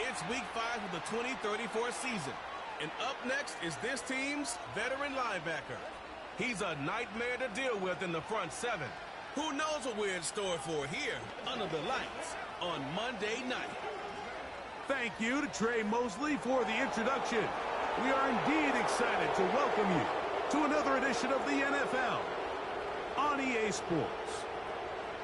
It's week 5 of the 2034 season. And up next is this team's veteran linebacker. He's a nightmare to deal with in the front seven. Who knows what we're in store for here under the lights on Monday night. Thank you to Trey Mosley for the introduction. We are indeed excited to welcome you to another edition of the NFL on EA Sports.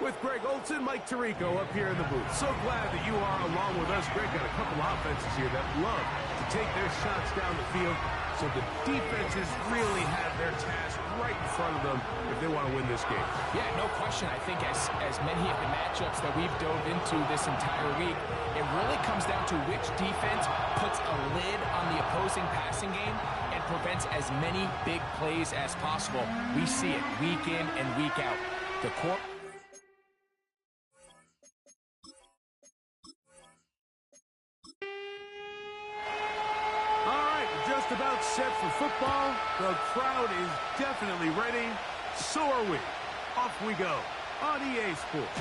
With Greg Olson, Mike Tirico up here in the booth. So glad that you are along with us. Greg got a couple offenses here that love to take their shots down the field, so the defenses really have their task right in front of them if they want to win this game. Yeah, no question. I think as many of the matchups that we've dove into this entire week, it really comes down to which defense puts a lid on the opposing passing game and prevents as many big plays as possible. We see it week in and week out. The core... Just about set for football. The crowd is definitely ready. So are we. Off we go on EA Sports.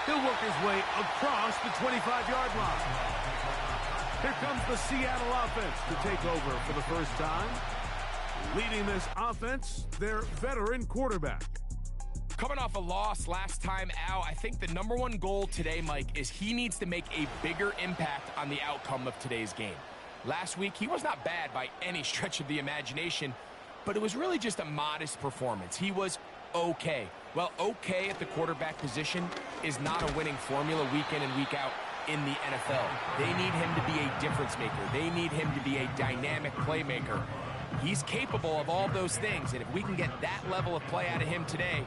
He'll work his way across the 25-yard line. Here comes the Seattle offense to take over for the first time. Leading this offense, their veteran quarterback. Coming off a loss last time out, I think the #1 goal today, Mike, is he needs to make a bigger impact on the outcome of today's game. Last week, he was not bad by any stretch of the imagination, but it was really just a modest performance. He was okay. Well, okay at the quarterback position is not a winning formula week in and week out in the NFL. They need him to be a difference maker. They need him to be a dynamic playmaker. He's capable of all those things, and if we can get that level of play out of him today,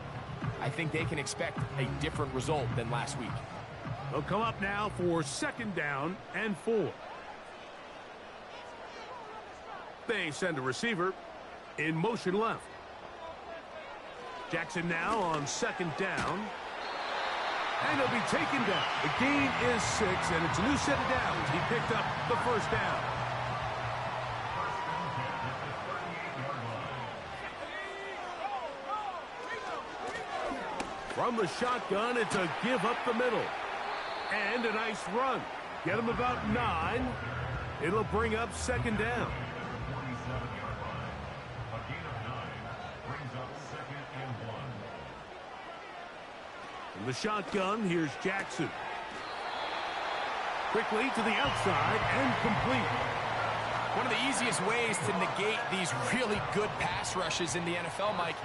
I think they can expect a different result than last week. They'll come up now for 2nd down and 4. They send a receiver in motion left. Jackson now on 2nd down. And he'll be taken down. The gain is 6, and it's a new set of downs. He picked up the 1st down. From the shotgun, it's a give up the middle. And a nice run. Get him about 9. It'll bring up 2nd down. From the shotgun, here's Jackson. Quickly to the outside and complete. One of the easiest ways to negate these really good pass rushes in the NFL, Mike,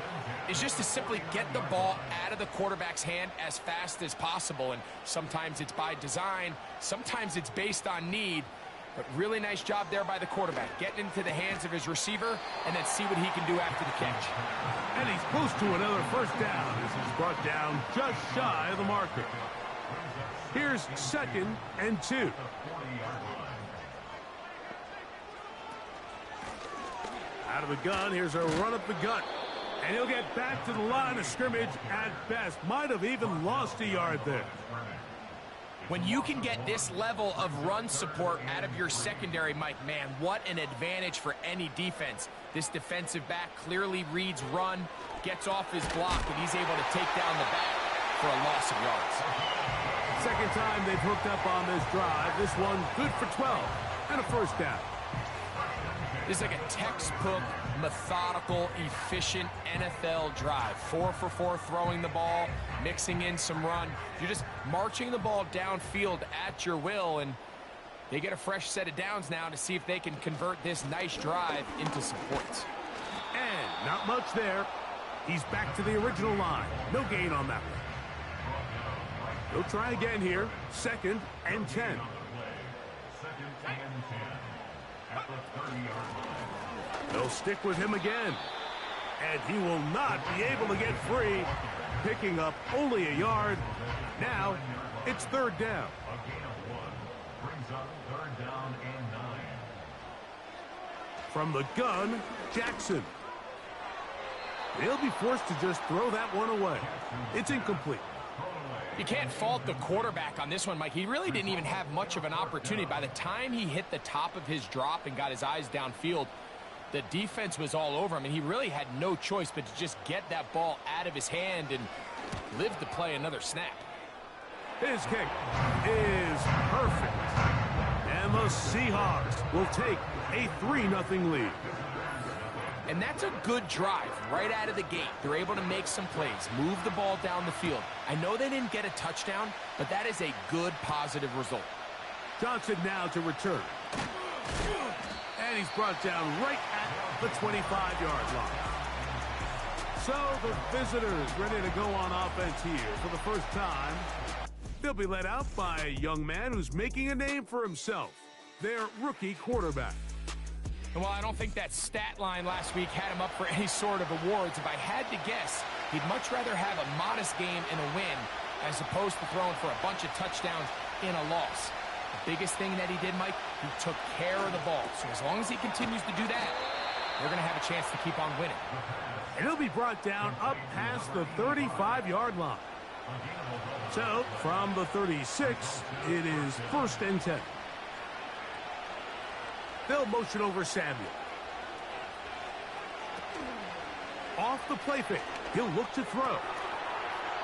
is just to simply get the ball out of the quarterback's hand as fast as possible. And sometimes it's by design, sometimes it's based on need. But really nice job there by the quarterback, getting into the hands of his receiver and then see what he can do after the catch. And he's close to another 1st down. This is brought down just shy of the marker. Here's 2nd and 2. Out of the gun, here's a run up the gut. And he'll get back to the line of scrimmage at best. Might have even lost a yard there. When you can get this level of run support out of your secondary, Mike, man, what an advantage for any defense. This defensive back clearly reads run, gets off his block, and he's able to take down the back for a loss of yards. 2nd time they've hooked up on this drive. This one good for 12 and a 1st down. This is like a textbook, methodical, efficient NFL drive. 4 for 4 throwing the ball, mixing in some run. You're just marching the ball downfield at your will, and they get a fresh set of downs now to see if they can convert this nice drive into some points. And not much there. He's back to the original line. No gain on that one. He'll try again here. 2nd and 10. They'll stick with him again. And he will not be able to get free. Picking up only a yard. Now it's 3rd down. From the gun, Jackson. They'll be forced to just throw that one away. It's incomplete. You can't fault the quarterback on this one, Mike. He really didn't even have much of an opportunity. By the time he hit the top of his drop and got his eyes downfield, the defense was all over him, and he really had no choice but to just get that ball out of his hand and live to play another snap. His kick is perfect. the Seahawks will take a 3-0 lead. And that's a good drive right out of the gate. They're able to make some plays, move the ball down the field. I know they didn't get a touchdown, but that is a good, positive result. Johnson now to return. And he's brought down right at the 25-yard line. So the visitors ready to go on offense here for the first time. They'll be led out by a young man who's making a name for himself, their rookie quarterback. And while I don't think that stat line last week had him up for any sort of awards, if I had to guess, he'd much rather have a modest game and a win as opposed to throwing for a bunch of touchdowns in a loss. The biggest thing that he did, Mike, he took care of the ball. So as long as he continues to do that, they're going to have a chance to keep on winning. And he'll be brought down up past the 35-yard line. So from the 36, it is 1st and 10. They'll motion over Samuel. Off the play fake. He'll look to throw.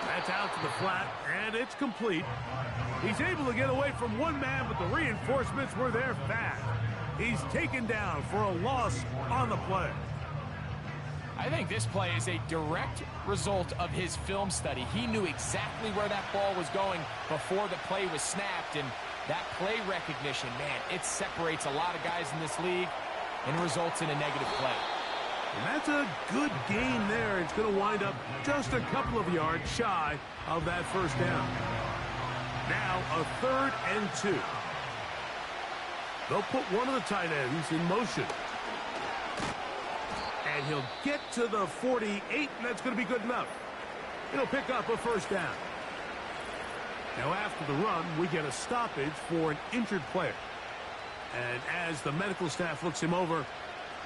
That's out to the flat, and it's complete. He's able to get away from one man, but the reinforcements were there fast. He's taken down for a loss on the play. I think this play is a direct result of his film study. He knew exactly where that ball was going before the play was snapped, and that play recognition, man, it separates a lot of guys in this league and results in a negative play. And that's a good game there. It's going to wind up just a couple of yards shy of that first down. Now a 3rd and 2. They'll put one of the tight ends in motion. And he'll get to the 48, and that's going to be good enough. It'll pick up a first down. Now after the run, we get a stoppage for an injured player. And as the medical staff looks him over,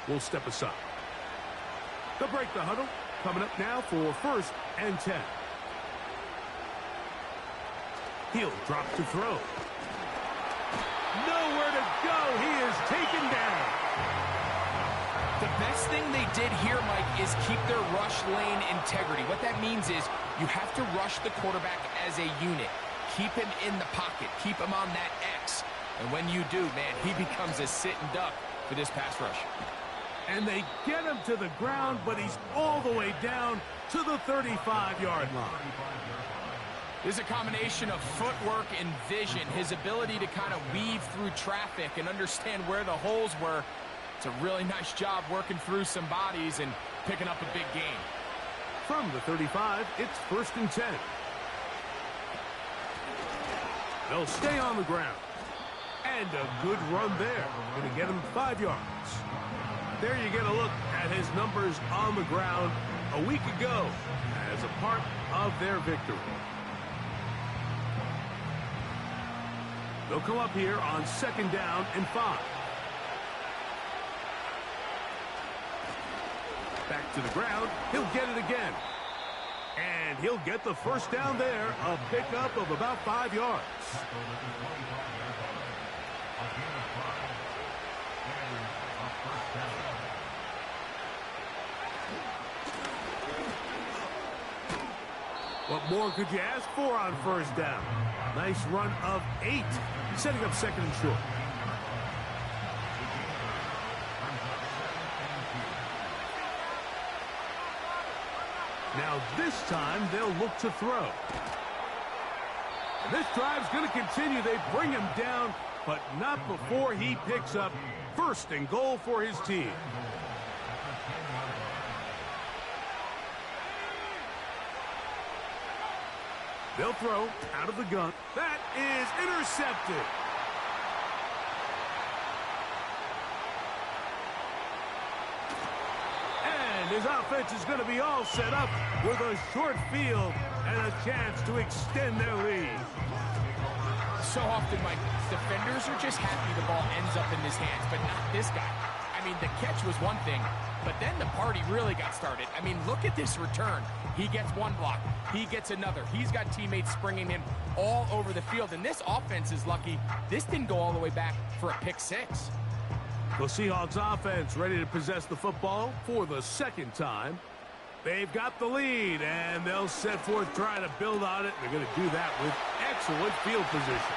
we'll step aside. They'll break the huddle. Coming up now for 1st and 10. He'll drop to throw. Nowhere to go. He is taken down. The best thing they did here, Mike, is keep their rush lane integrity. What that means is you have to rush the quarterback as a unit. Keep him in the pocket. Keep him on that X. And when you do, man, he becomes a sitting duck for this pass rush. And they get him to the ground, but he's all the way down to the 35-yard line. There's a combination of footwork and vision, his ability to kind of weave through traffic and understand where the holes were. It's a really nice job working through some bodies and picking up a big gain. From the 35, it's 1st and 10. They'll stay on the ground. And a good run there. Going to get him 5 yards. There you get a look at his numbers on the ground a week ago as a part of their victory. They'll come up here on 2nd down and 5. Back to the ground. He'll get it again. And he'll get the first down there. A pickup of about 5 yards. What more could you ask for on 1st down? Nice run of 8, setting up 2nd and short. Now this time they'll look to throw. And this drive's going to continue. They bring him down, but not before he picks up 1st and goal for his team. They'll throw out of the gun. That is intercepted. And his offense is going to be all set up with a short field and a chance to extend their lead. So often, Mike, defenders are just happy the ball ends up in his hands, but not this guy. I mean, the catch was one thing, but then the party really got started. I mean, look at this return. He gets one block. He gets another. He's got teammates springing him all over the field, and this offense is lucky this didn't go all the way back for a pick 6. The Seahawks offense ready to possess the football for the 2nd time. They've got the lead, and they'll set forth trying to build on it. They're going to do that with excellent field position.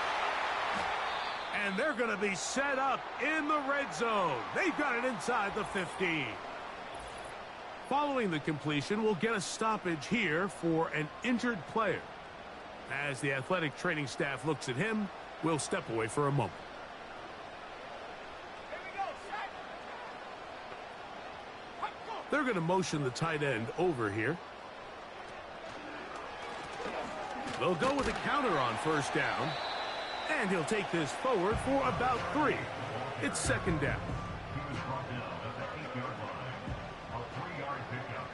And they're going to be set up in the red zone. They've got it inside the 15. Following the completion, we'll get a stoppage here for an injured player. As the athletic training staff looks at him, we'll step away for a moment. They're going to motion the tight end over here. They'll go with a counter on first down. And he'll take this forward for about 3. It's second down. He was brought down at the 8-yard line. A 3-yard pickup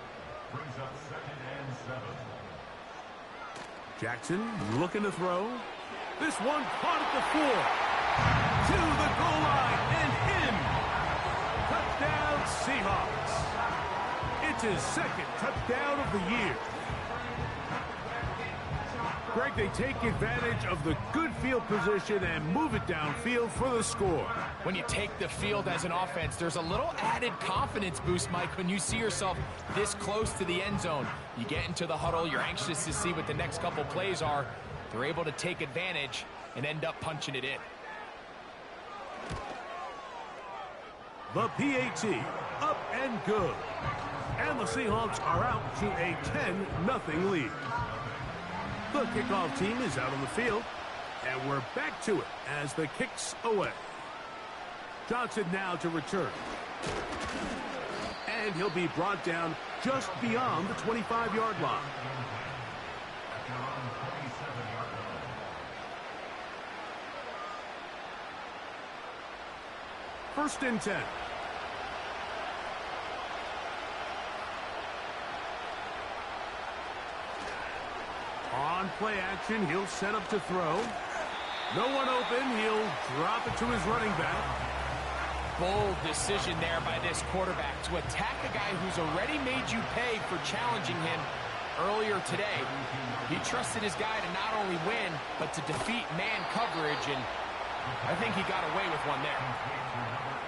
brings up 2nd and 7. Jackson looking to throw. This one caught at the 4. To the goal line and in. Touchdown Seahawks. It's his second touchdown of the year. Greg, they take advantage of the good field position and move it downfield for the score. When you take the field as an offense, there's a little added confidence boost, Mike, when you see yourself this close to the end zone. You get into the huddle, you're anxious to see what the next couple plays are. They're able to take advantage and end up punching it in. The PAT, up and good. And the Seahawks are out to a 10-0 lead. The kickoff team is out on the field, and we're back to it as the kick's away. Johnson now to return. And he'll be brought down just beyond the 25-yard line. First and 10. On play action, he'll set up to throw. No one open, he'll drop it to his running back. Bold decision there by this quarterback to attack a guy who's already made you pay for challenging him earlier today. He trusted his guy to not only win, but to defeat man coverage, and I think he got away with one there.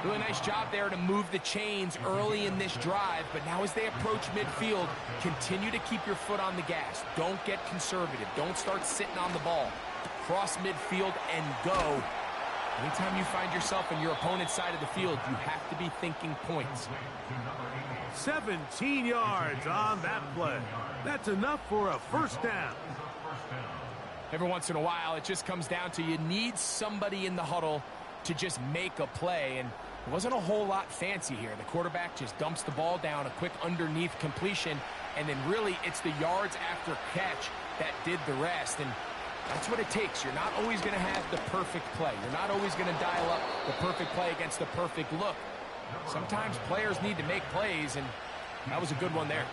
Really nice job there to move the chains early in this drive, but now as they approach midfield, continue to keep your foot on the gas. Don't get conservative. Don't start sitting on the ball. Cross midfield and go. Anytime you find yourself on your opponent's side of the field, you have to be thinking points. 17 yards on that play. That's enough for a first down. Every once in a while, it just comes down to you need somebody in the huddle to just make a play, and it wasn't a whole lot fancy here. The quarterback just dumps the ball down, a quick underneath completion, and then really it's the yards after catch that did the rest, and that's what it takes. You're not always going to have the perfect play. You're not always going to dial up the perfect play against the perfect look. Sometimes players need to make plays, and that was a good one there.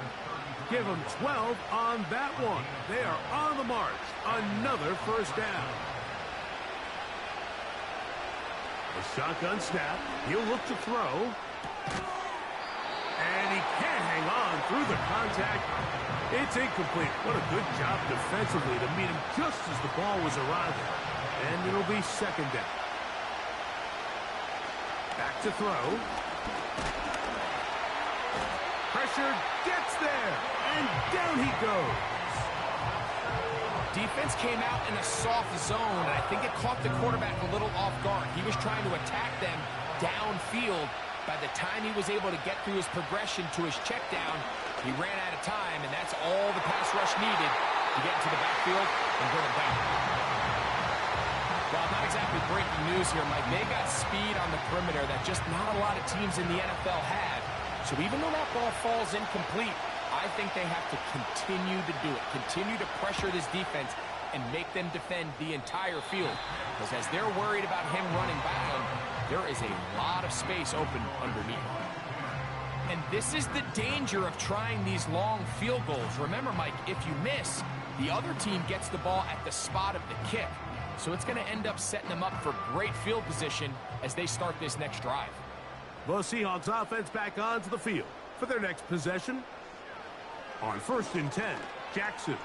Give them 12 on that one. They are on the march. Another first down. A shotgun snap. He'll look to throw. And he can't hang on through the contact. It's incomplete. What a good job defensively to meet him just as the ball was arriving. And it'll be second down. Back to throw. Pressure gets there. And down he goes. Defense came out in a soft zone, and I think it caught the quarterback a little off guard. He was trying to attack them downfield. By the time he was able to get through his progression to his check down, he ran out of time, and that's all the pass rush needed to get into the backfield and bring him down. Well, not exactly breaking news here, Mike. They got speed on the perimeter that just not a lot of teams in the NFL have. So even though that ball falls incomplete, I think they have to continue to do it. Continue to pressure this defense and make them defend the entire field. Because as they're worried about him running by them, there is a lot of space open underneath. And this is the danger of trying these long field goals. Remember, Mike, if you miss, the other team gets the ball at the spot of the kick. So it's going to end up setting them up for great field position as they start this next drive. The Seahawks offense back onto the field for their next possession. On first and 10, Jackson.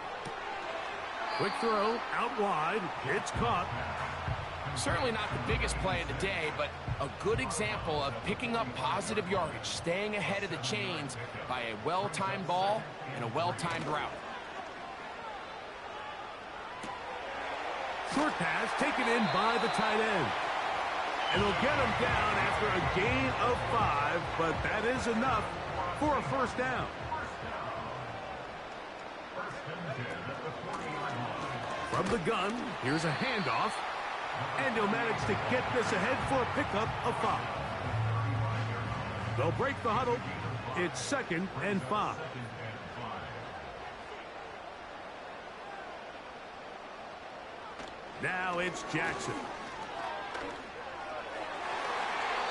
Quick throw, out wide, it's caught. Certainly not the biggest play of the day, but a good example of picking up positive yardage, staying ahead of the chains by a well-timed ball and a well-timed route. Short pass taken in by the tight end. And they'll get him down after a gain of 5, but that is enough for a first down. From the gun, here's a handoff. And he'll manage to get this ahead for a pickup of 5. They'll break the huddle. It's 2nd and 5. Now it's Jackson.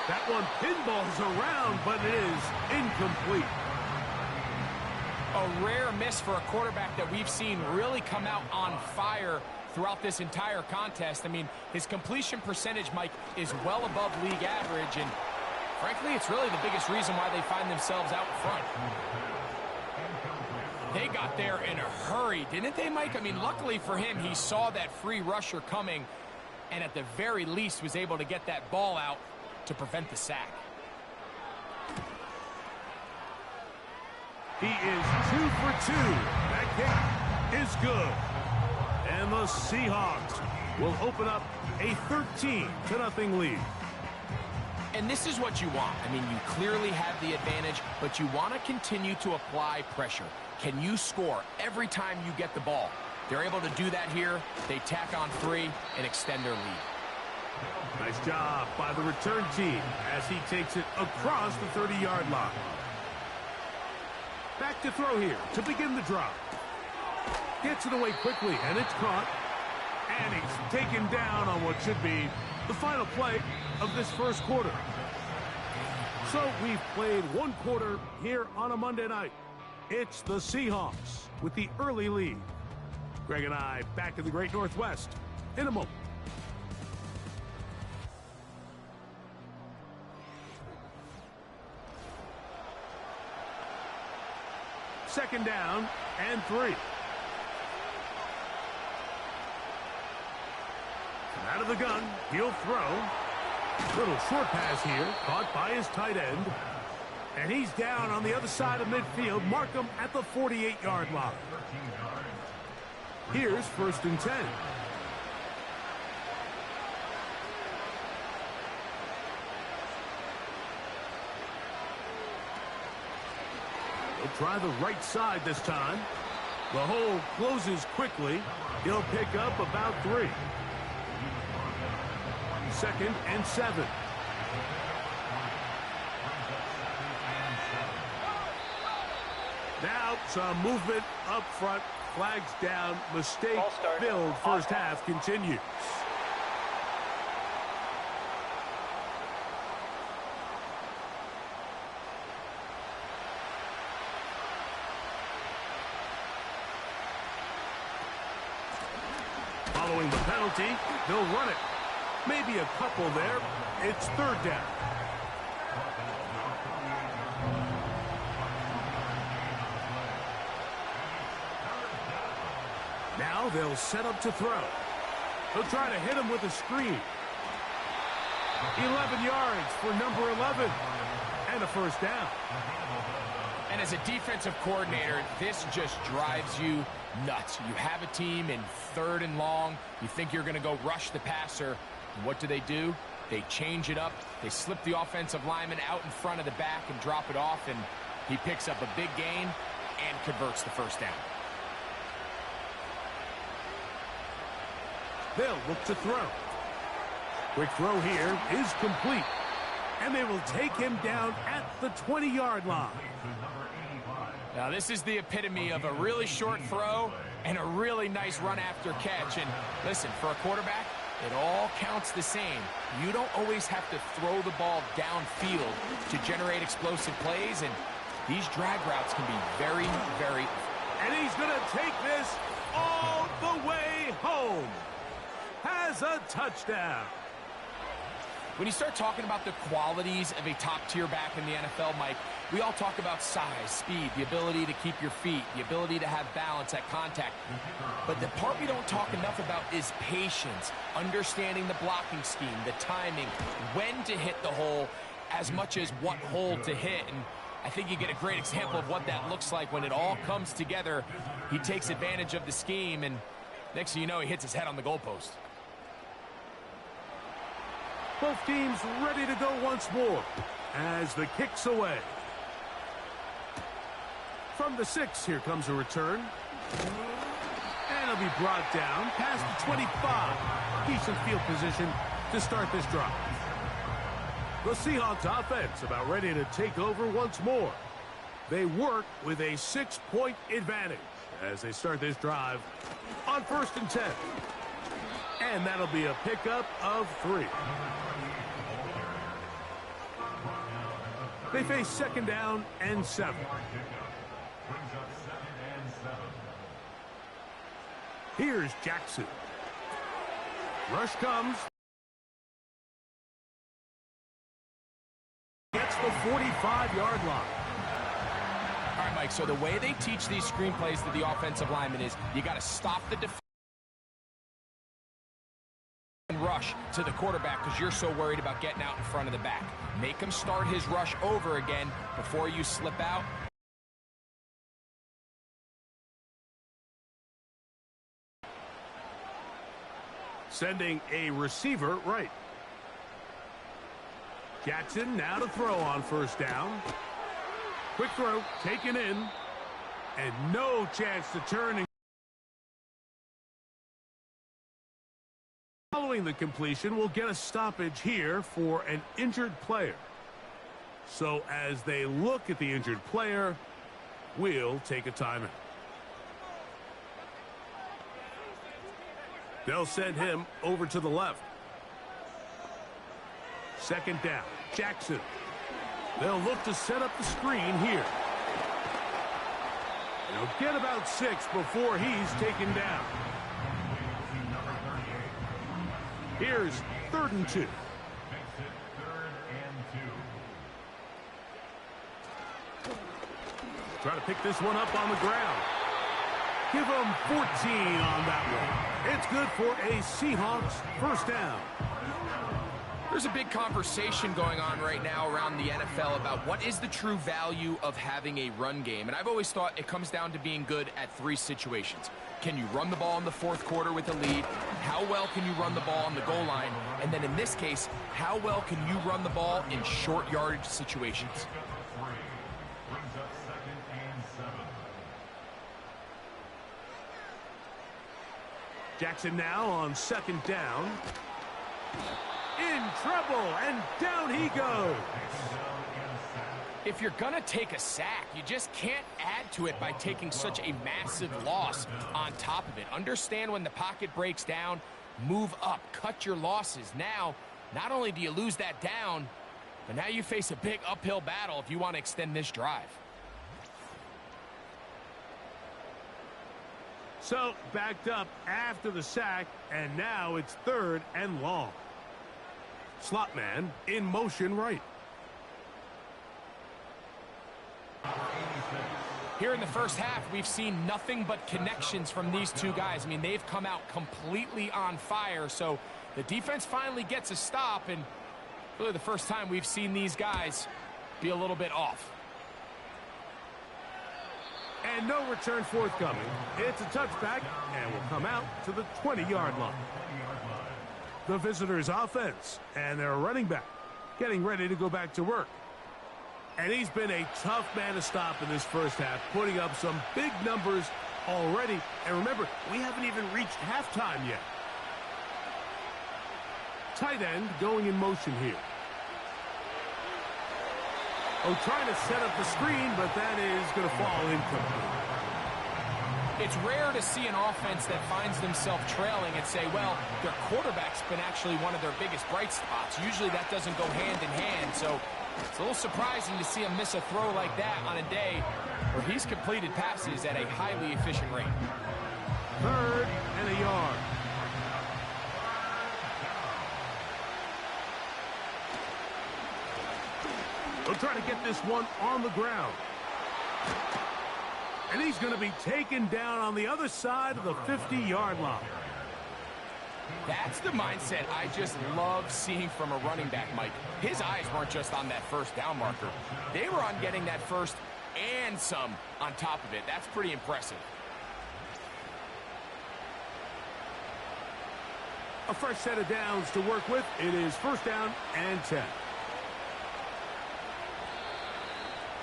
That one pinballs around, but it is incomplete. A rare miss for a quarterback that we've seen really come out on fire throughout this entire contest. I mean, his completion percentage, Mike, is well above league average, and frankly, it's really the biggest reason why they find themselves out front. They got there in a hurry, didn't they, Mike? I mean, luckily for him, he saw that free rusher coming, and at the very least was able to get that ball out to prevent the sack. He is 2 for 2. That kick is good. And the Seahawks will open up a 13-0 lead. And this is what you want. I mean, you clearly have the advantage, but you want to continue to apply pressure. Can you score every time you get the ball? They're able to do that here. They tack on 3 and extend their lead. Nice job by the return team as he takes it across the 30-yard line. Back to throw here to begin the drive. Gets it away quickly, and it's caught. And he's taken down on what should be the final play of this first quarter. So we've played one quarter here on a Monday night. It's the Seahawks with the early lead. Greg and I back in the Great Northwest in a moment. Second down and 3. Out of the gun, he'll throw. Little short pass here, caught by his tight end. And he's down on the other side of midfield. Mark him at the 48-yard line. Here's 1st and 10. He'll try the right side this time. The hole closes quickly. He'll pick up about 3. 2nd and 7. Now some movement up front. Flags down. Mistake-filled first half continues. Following the penalty, they'll run it. Maybe a couple there. It's 3rd down. Now they'll set up to throw. They'll try to hit him with a screen. 11 yards for number 11. And a first down. And as a defensive coordinator, this just drives you nuts. You have a team in 3rd and long. You think you're going to go rush the passer. And what do? They change it up. They slip the offensive lineman out in front of the back and drop it off, and he picks up a big gain and converts the first down. They'll look to throw. Quick throw here is complete. And they will take him down at the 20-yard line. Now, this is the epitome of a really short throw and a really nice run after catch. And listen, for a quarterback, it all counts the same. You don't always have to throw the ball downfield to generate explosive plays, and these drag routes can be very, very... And he's going to take this all the way home. Has a touchdown. When you start talking about the qualities of a top-tier back in the NFL, Mike, we all talk about size, speed, the ability to keep your feet, the ability to have balance at contact. But the part we don't talk enough about is patience, understanding the blocking scheme, the timing, when to hit the hole, as much as what hole to hit. And I think you get a great example of what that looks like when it all comes together. He takes advantage of the scheme, and next thing you know, he hits his head on the goalpost. Both teams ready to go once more as the kick's away. From the 6, here comes a return. And it'll be brought down past the 25. Decent field position to start this drive. The Seahawks offense about ready to take over once more. They work with a 6-point advantage as they start this drive on 1st and 10. And that'll be a pickup of 3. They face 2nd down and 7. Here's Jackson. Rush comes. Gets the 45-yard line. All right, Mike, so the way they teach these screenplays to the offensive linemen is you got to stop the defense and rush to the quarterback because you're so worried about getting out in front of the back. Make him start his rush over again before you slip out. Sending a receiver right. Jackson now to throw on 1st down. Quick throw, taken in, and no chance to turn. Following the completion, we'll get a stoppage here for an injured player. So as they look at the injured player, we'll take a timeout. They'll send him over to the left. 2nd down, Jackson. They'll look to set up the screen here. They'll get about 6 before he's taken down. Here's 3rd and 2. Try to pick this one up on the ground. Give them 14 on that one. It's good for a Seahawks 1st down. There's a big conversation going on right now around the NFL about what is the true value of having a run game. And I've always thought it comes down to being good at 3 situations. Can you run the ball in the 4th quarter with a lead? How well can you run the ball on the goal line? And then in this case, how well can you run the ball in short yardage situations? Jackson now on 2nd down. In trouble, and down he goes. If you're going to take a sack, you just can't add to it by taking such a massive loss on top of it. Understand when the pocket breaks down, move up, cut your losses. Now, not only do you lose that down, but now you face a big uphill battle if you want to extend this drive. So, backed up after the sack, and now it's 3rd and long. Slot man in motion right. Here in the first half, we've seen nothing but connections from these 2 guys. I mean, they've come out completely on fire, so the defense finally gets a stop, and really the first time we've seen these guys be a little bit off. And no return forthcoming. It's a touchback, and will come out to the 20-yard line. The visitors' offense and their running back getting ready to go back to work. And he's been a tough man to stop in this first half, putting up some big numbers already. And remember, we haven't even reached halftime yet. Tight end going in motion here. Oh, trying to set up the screen, but that is going to fall incomplete. It's rare to see an offense that finds themselves trailing and say, well, their quarterback's been actually one of their biggest bright spots. Usually that doesn't go hand in hand, so it's a little surprising to see him miss a throw like that on a day where he's completed passes at a highly efficient rate. 3rd and a yard. We'll try to get this one on the ground. And he's going to be taken down on the other side of the 50-yard line. That's the mindset I just love seeing from a running back, Mike. His eyes weren't just on that 1st down marker. They were on getting that first and some on top of it. That's pretty impressive. A fresh set of downs to work with. It is first down and 10.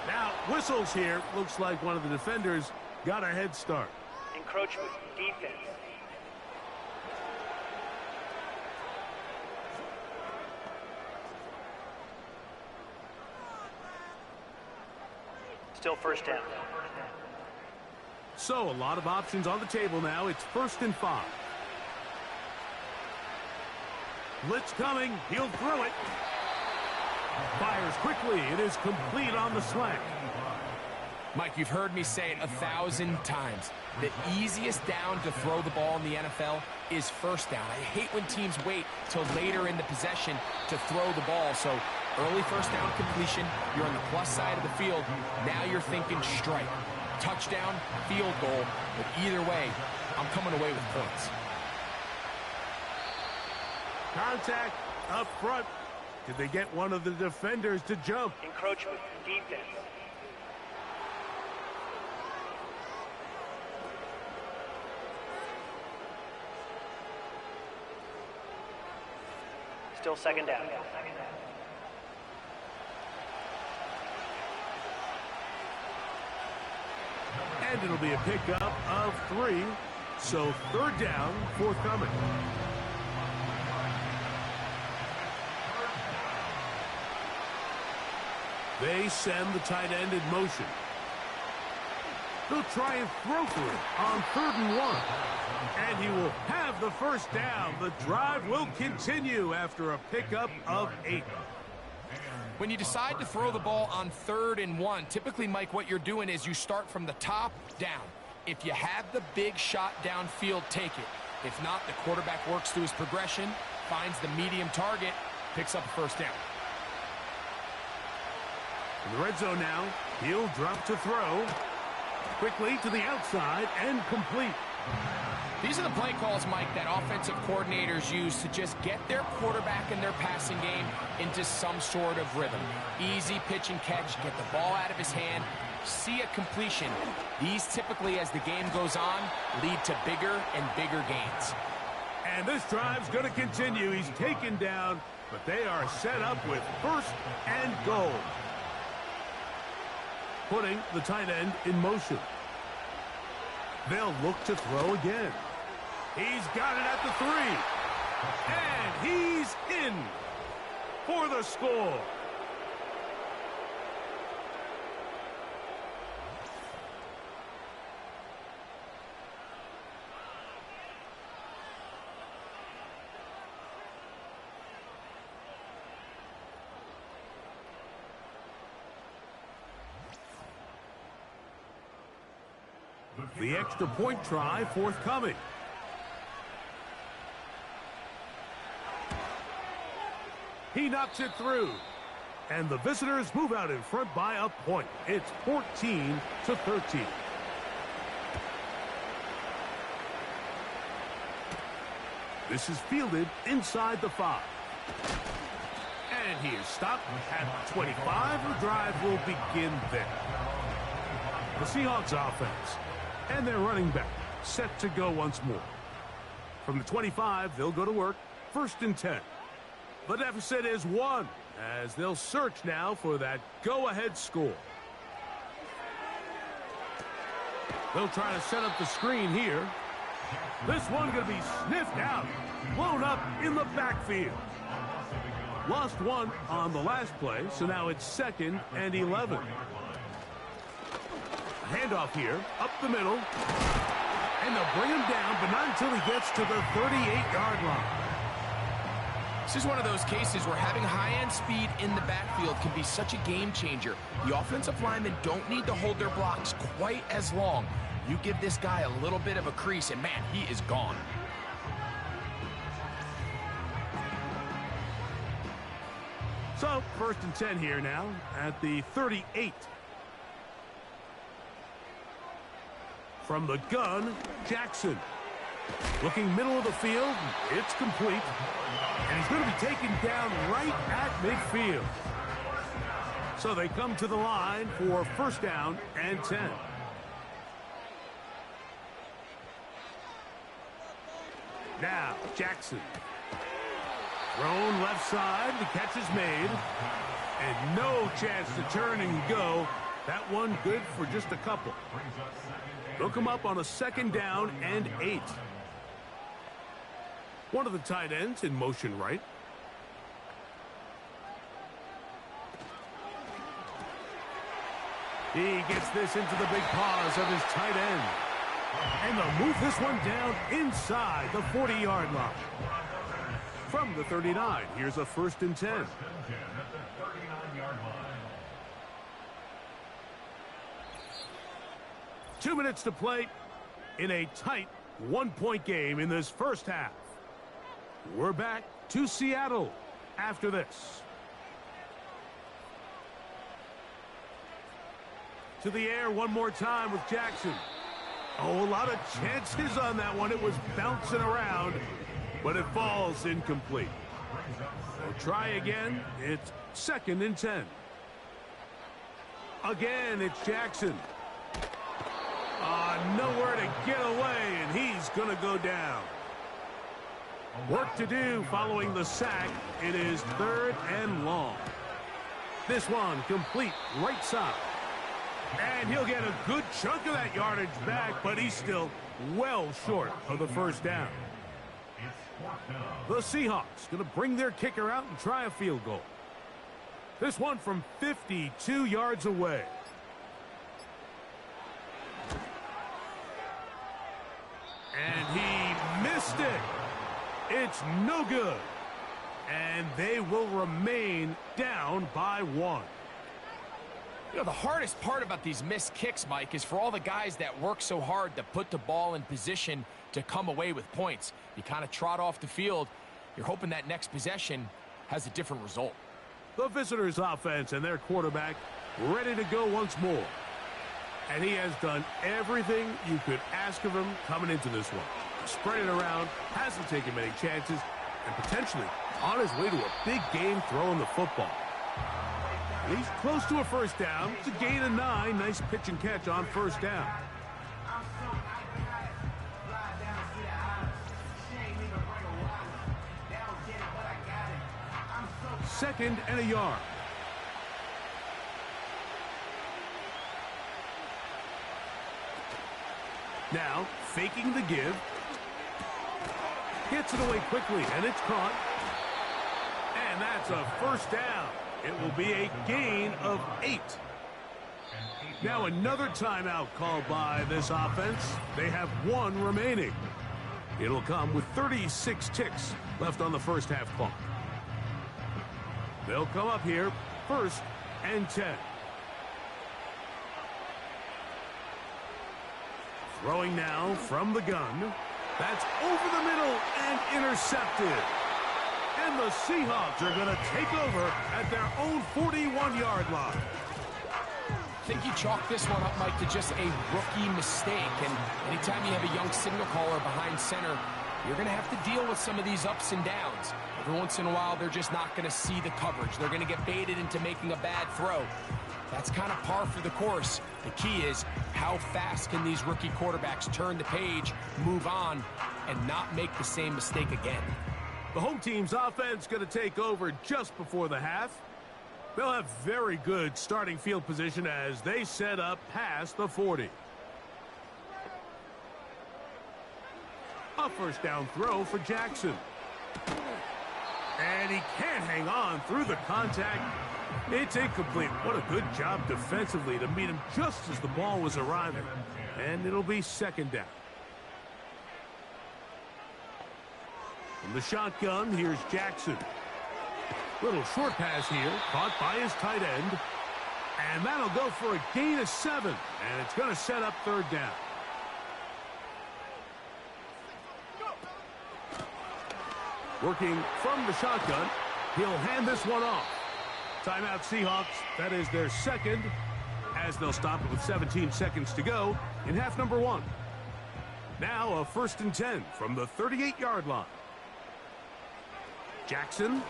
Now, whistles here. Looks like one of the defenders got a head start. Encroachment, defense. Still first down. So, a lot of options on the table now. It's 1st and 5. Blitz coming. He'll throw it. Fires quickly. It is complete on the slant. Mike, you've heard me say it 1,000 times. The easiest down to throw the ball in the NFL is first down. I hate when teams wait till later in the possession to throw the ball. So early first down completion, you're on the plus side of the field. Now you're thinking strike. Touchdown, field goal. But either way, I'm coming away with points. Contact up front. Did they get one of the defenders to jump? Encroachment, defense. Still second down. And it'll be a pickup of 3. So 3rd down, forthcoming. They send the tight end in motion. They'll try and throw for it on 3rd and 1. And he will have the first down. The drive will continue after a pickup of 8. When you decide to throw the ball on 3rd and 1, typically, Mike, what you're doing is you start from the top down. If you have the big shot downfield, take it. If not, the quarterback works through his progression, finds the medium target, picks up a first down. In the red zone now, he'll drop to throw. Quickly to the outside and complete. These are the play calls, Mike, that offensive coordinators use to just get their quarterback and their passing game into some sort of rhythm. Easy pitch and catch, get the ball out of his hand, see a completion. These typically, as the game goes on, lead to bigger and bigger gains. And this drive's going to continue. He's taken down, but they are set up with 1st and goal. Putting the tight end in motion. They'll look to throw again. He's got it at the 3. And he's in for the score. The extra point try forthcoming. He knocks it through. And the visitors move out in front by a point. It's 14-13. This is fielded inside the 5. And he is stopped at 25. The drive will begin there. The Seahawks offense and their running back set to go once more. From the 25, they'll go to work. 1st and 10. The deficit is 1 as they'll search now for that go-ahead score. They'll try to set up the screen here. This one going to be sniffed out, blown up in the backfield. Lost 1 on the last play, so now it's 2nd and 11. Handoff here, up the middle. And they'll bring him down, but not until he gets to the 38-yard line. This is one of those cases where having high-end speed in the backfield can be such a game changer. The offensive linemen don't need to hold their blocks quite as long. You give this guy a little bit of a crease, and man, he is gone. So, 1st and 10 here now at the 38. From the gun, Jackson. Looking middle of the field, it's complete. And he's going to be taken down right at midfield. So they come to the line for 1st down and 10. Now, Jackson. Thrown left side. The catch is made. And no chance to turn and go. That one good for just a couple. They'll come up on a 2nd down and 8. One of the tight ends in motion right. He gets this into the big paws of his tight end. And they'll move this one down inside the 40-yard line. From the 39, here's a 1st and 10. 2 minutes to play in a tight 1-point game in this first half. We're back to Seattle after this. To the air one more time with Jackson. Oh, a lot of chances on that one. It was bouncing around, but it falls incomplete. We'll try again. It's 2nd and 10. Again, it's Jackson. Nowhere to get away, and he's going to go down. Work to do following the sack. It is 3rd and long. This one complete right side. And he'll get a good chunk of that yardage back, but he's still well short of the 1st down. The Seahawks going to bring their kicker out and try a field goal. This one from 52 yards away. And he missed it. It's no good. And they will remain down by 1. You know, the hardest part about these missed kicks, Mike, is for all the guys that work so hard to put the ball in position to come away with points. You kind of trot off the field. You're hoping that next possession has a different result. The visitors' offense and their quarterback ready to go once more. And he has done everything you could ask of him coming into this one. Spread it around, hasn't taken many chances, and potentially on his way to a big game throwing the football. And he's close to a 1st down. It's a gain of 9. Nice pitch and catch on 1st down. Second and a yard. Now, faking the give. Gets it away quickly, and it's caught. And that's a 1st down. It will be a gain of 8. Now another timeout called by this offense. They have 1 remaining. It'll come with 36 ticks left on the first half clock. They'll come up here, 1st and 10. Throwing now from the gun. That's over the middle and intercepted. And the Seahawks are going to take over at their own 41-yard line. I think you chalk this one up, Mike, to just a rookie mistake. And anytime you have a young signal caller behind center, you're going to have to deal with some of these ups and downs. Every once in a while, they're just not going to see the coverage. They're going to get baited into making a bad throw. That's kind of par for the course. The key is how fast can these rookie quarterbacks turn the page, move on, and not make the same mistake again. The home team's offense going to take over just before the half. They'll have very good starting field position as they set up past the 40. A 1st down throw for Jackson. And he can't hang on through the contact. It's incomplete. What a good job defensively to meet him just as the ball was arriving. And it'll be 2nd down. From the shotgun, here's Jackson. Little short pass here, caught by his tight end. And that'll go for a gain of 7. And it's going to set up 3rd down. Working from the shotgun, he'll hand this one off. Timeout Seahawks, that is their 2nd, as they'll stop it with 17 seconds to go in half number 1. Now a 1st and 10 from the 38-yard line. Jackson.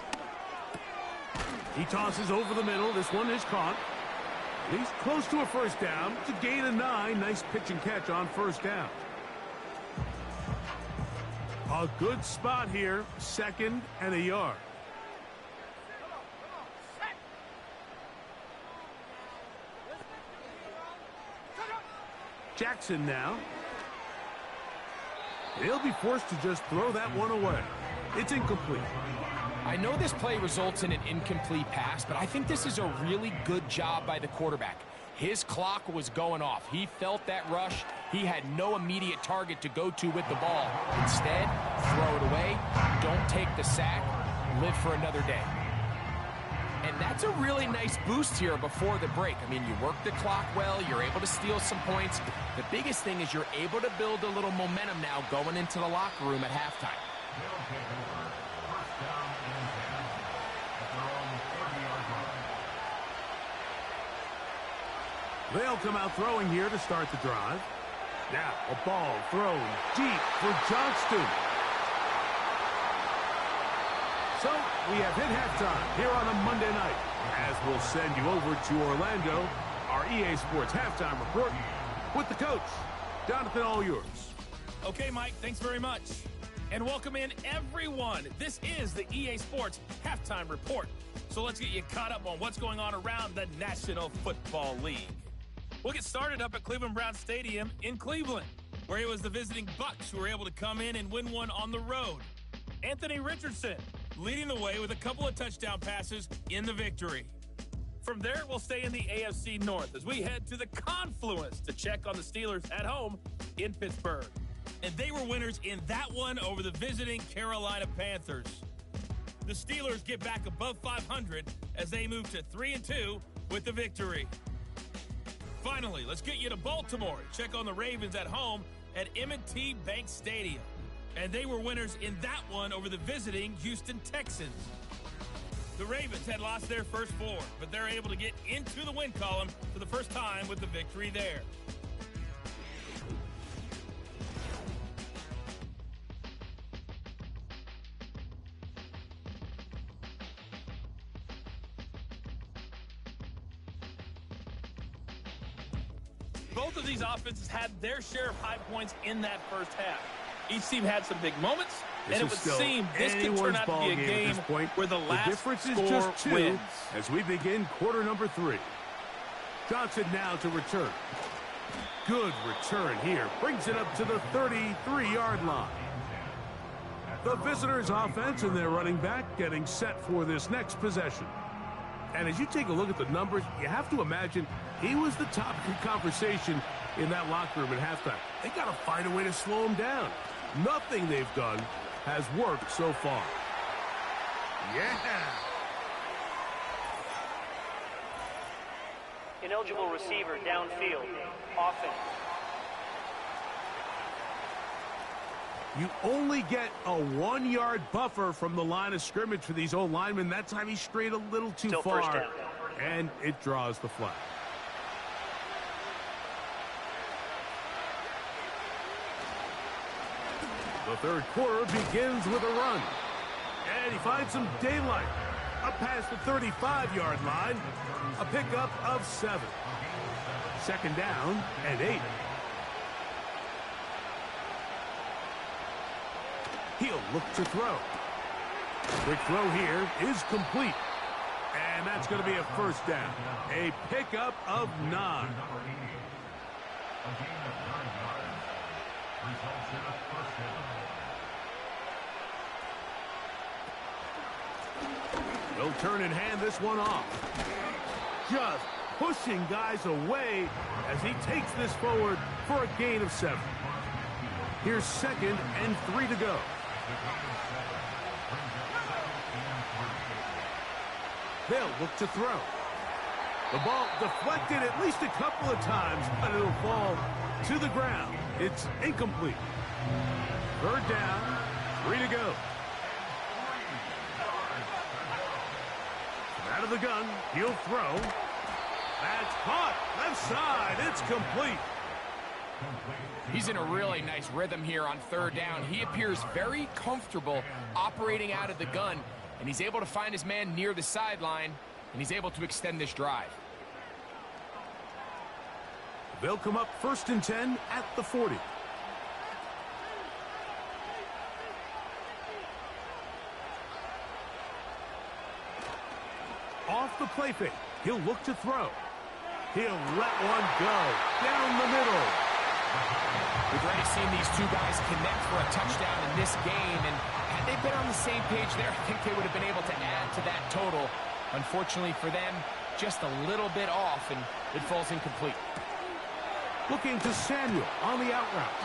He tosses over the middle. This one is caught. He's close to a 1st down. It's a gain of 9. Nice pitch and catch on 1st down. A good spot here, 2nd and a yard. Jackson now. He'll be forced to just throw that one away. It's incomplete. I know this play results in an incomplete pass, but I think this is a really good job by the quarterback. His clock was going off. He felt that rush. He had no immediate target to go to with the ball. Instead, throw it away. Don't take the sack. Live for another day. And that's a really nice boost here before the break. I mean, you work the clock well. You're able to steal some points. The biggest thing is you're able to build a little momentum now going into the locker room at halftime. They'll come out throwing here to start the drive. Now a ball thrown deep for Johnston. So we have hit halftime here on a Monday night. As we'll send you over to Orlando, our EA Sports halftime report with the coach. Jonathan, all yours. Okay, Mike, thanks very much. And welcome in, everyone. This is the EA Sports halftime report. So let's get you caught up on what's going on around the National Football League. We'll get started up at Cleveland Browns Stadium in Cleveland, where it was the visiting Bucs who were able to come in and win one on the road. Anthony Richardson leading the way with a couple of touchdown passes in the victory. From there, we'll stay in the AFC North as we head to the Confluence to check on the Steelers at home in Pittsburgh. And they were winners in that one over the visiting Carolina Panthers. The Steelers get back above 500 as they move to 3-2 with the victory. Finally, let's get you to Baltimore. Check on the Ravens at home at M&T Bank Stadium. And they were winners in that one over the visiting Houston Texans. The Ravens had lost their first 4, but they're able to get into the win column for the first time with the victory there. Both of these offenses had their share of high points in that first half. Each team had some big moments, and it would seem this could turn out to be a game where the last score wins. As we begin quarter number 3. Johnson now to return. Good return here. Brings it up to the 33-yard line. The visitors' offense and their running back getting set for this next possession. And as you take a look at the numbers, you have to imagine he was the top conversation in that locker room at halftime. They got to find a way to slow him down. Nothing they've done has worked so far. Yeah. Ineligible receiver downfield. Offense. You only get a 1-yard buffer from the line of scrimmage for these old linemen. That time he strayed a little too Still far, first down. And it draws the flag. The third quarter begins with a run. And he finds some daylight. Up past the 35-yard line. A pickup of 7. 2nd down and 8. He'll look to throw. Quick throw here is complete. And that's going to be a first down. A pickup of 9. A gain of 9 yards results in a first down. They'll turn and hand this one off. Just pushing guys away as he takes this forward for a gain of 7. Here's 2nd and 3 to go. They'll look to throw. The ball deflected at least a couple of times, but it'll fall to the ground. It's incomplete. 3rd down, 3 to go. Out of the gun, he'll throw. That's caught. Left side, it's complete. He's in a really nice rhythm here on 3rd down. He appears very comfortable operating out of the gun, and he's able to find his man near the sideline, and he's able to extend this drive. They'll come up 1st and 10 at the 40. Off the play fake. He'll look to throw. He'll let one go down the middle. We've already seen these two guys connect for a touchdown in this game, and had they been on the same page there, I think they would have been able to add to that total. Unfortunately for them, just a little bit off, and it falls incomplete. Looking to Samuel on the out route.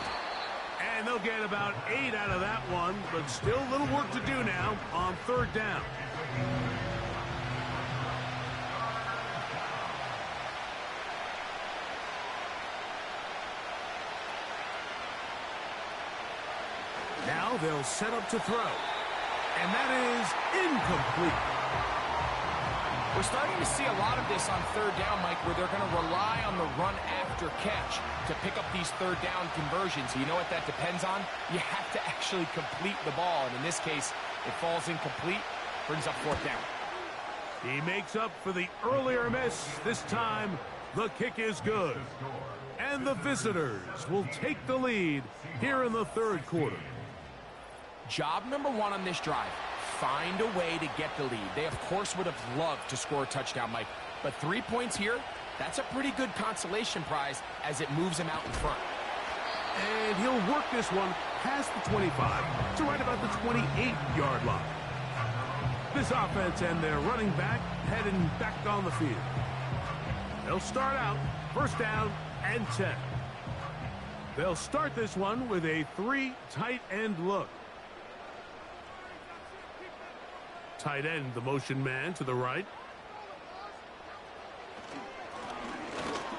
And they'll get about 8 out of that one, but still a little work to do now on third down. Now they'll set up to throw. And that is incomplete. We're starting to see a lot of this on third down, Mike, where they're going to rely on the run after catch to pick up these third down conversions. You know what that depends on? You have to actually complete the ball. And in this case, it falls incomplete, brings up fourth down. He makes up for the earlier miss. This time, the kick is good. And the visitors will take the lead here in the third quarter. Job number one on this drive, find a way to get the lead. They, of course, would have loved to score a touchdown, Mike. But 3 points here, that's a pretty good consolation prize as it moves them out in front. And he'll work this one past the 25 to right about the 28-yard line. This offense and their running back heading back on the field. They'll start out first down and 10. They'll start this one with a 3 tight end look. Tight end, the motion man to the right.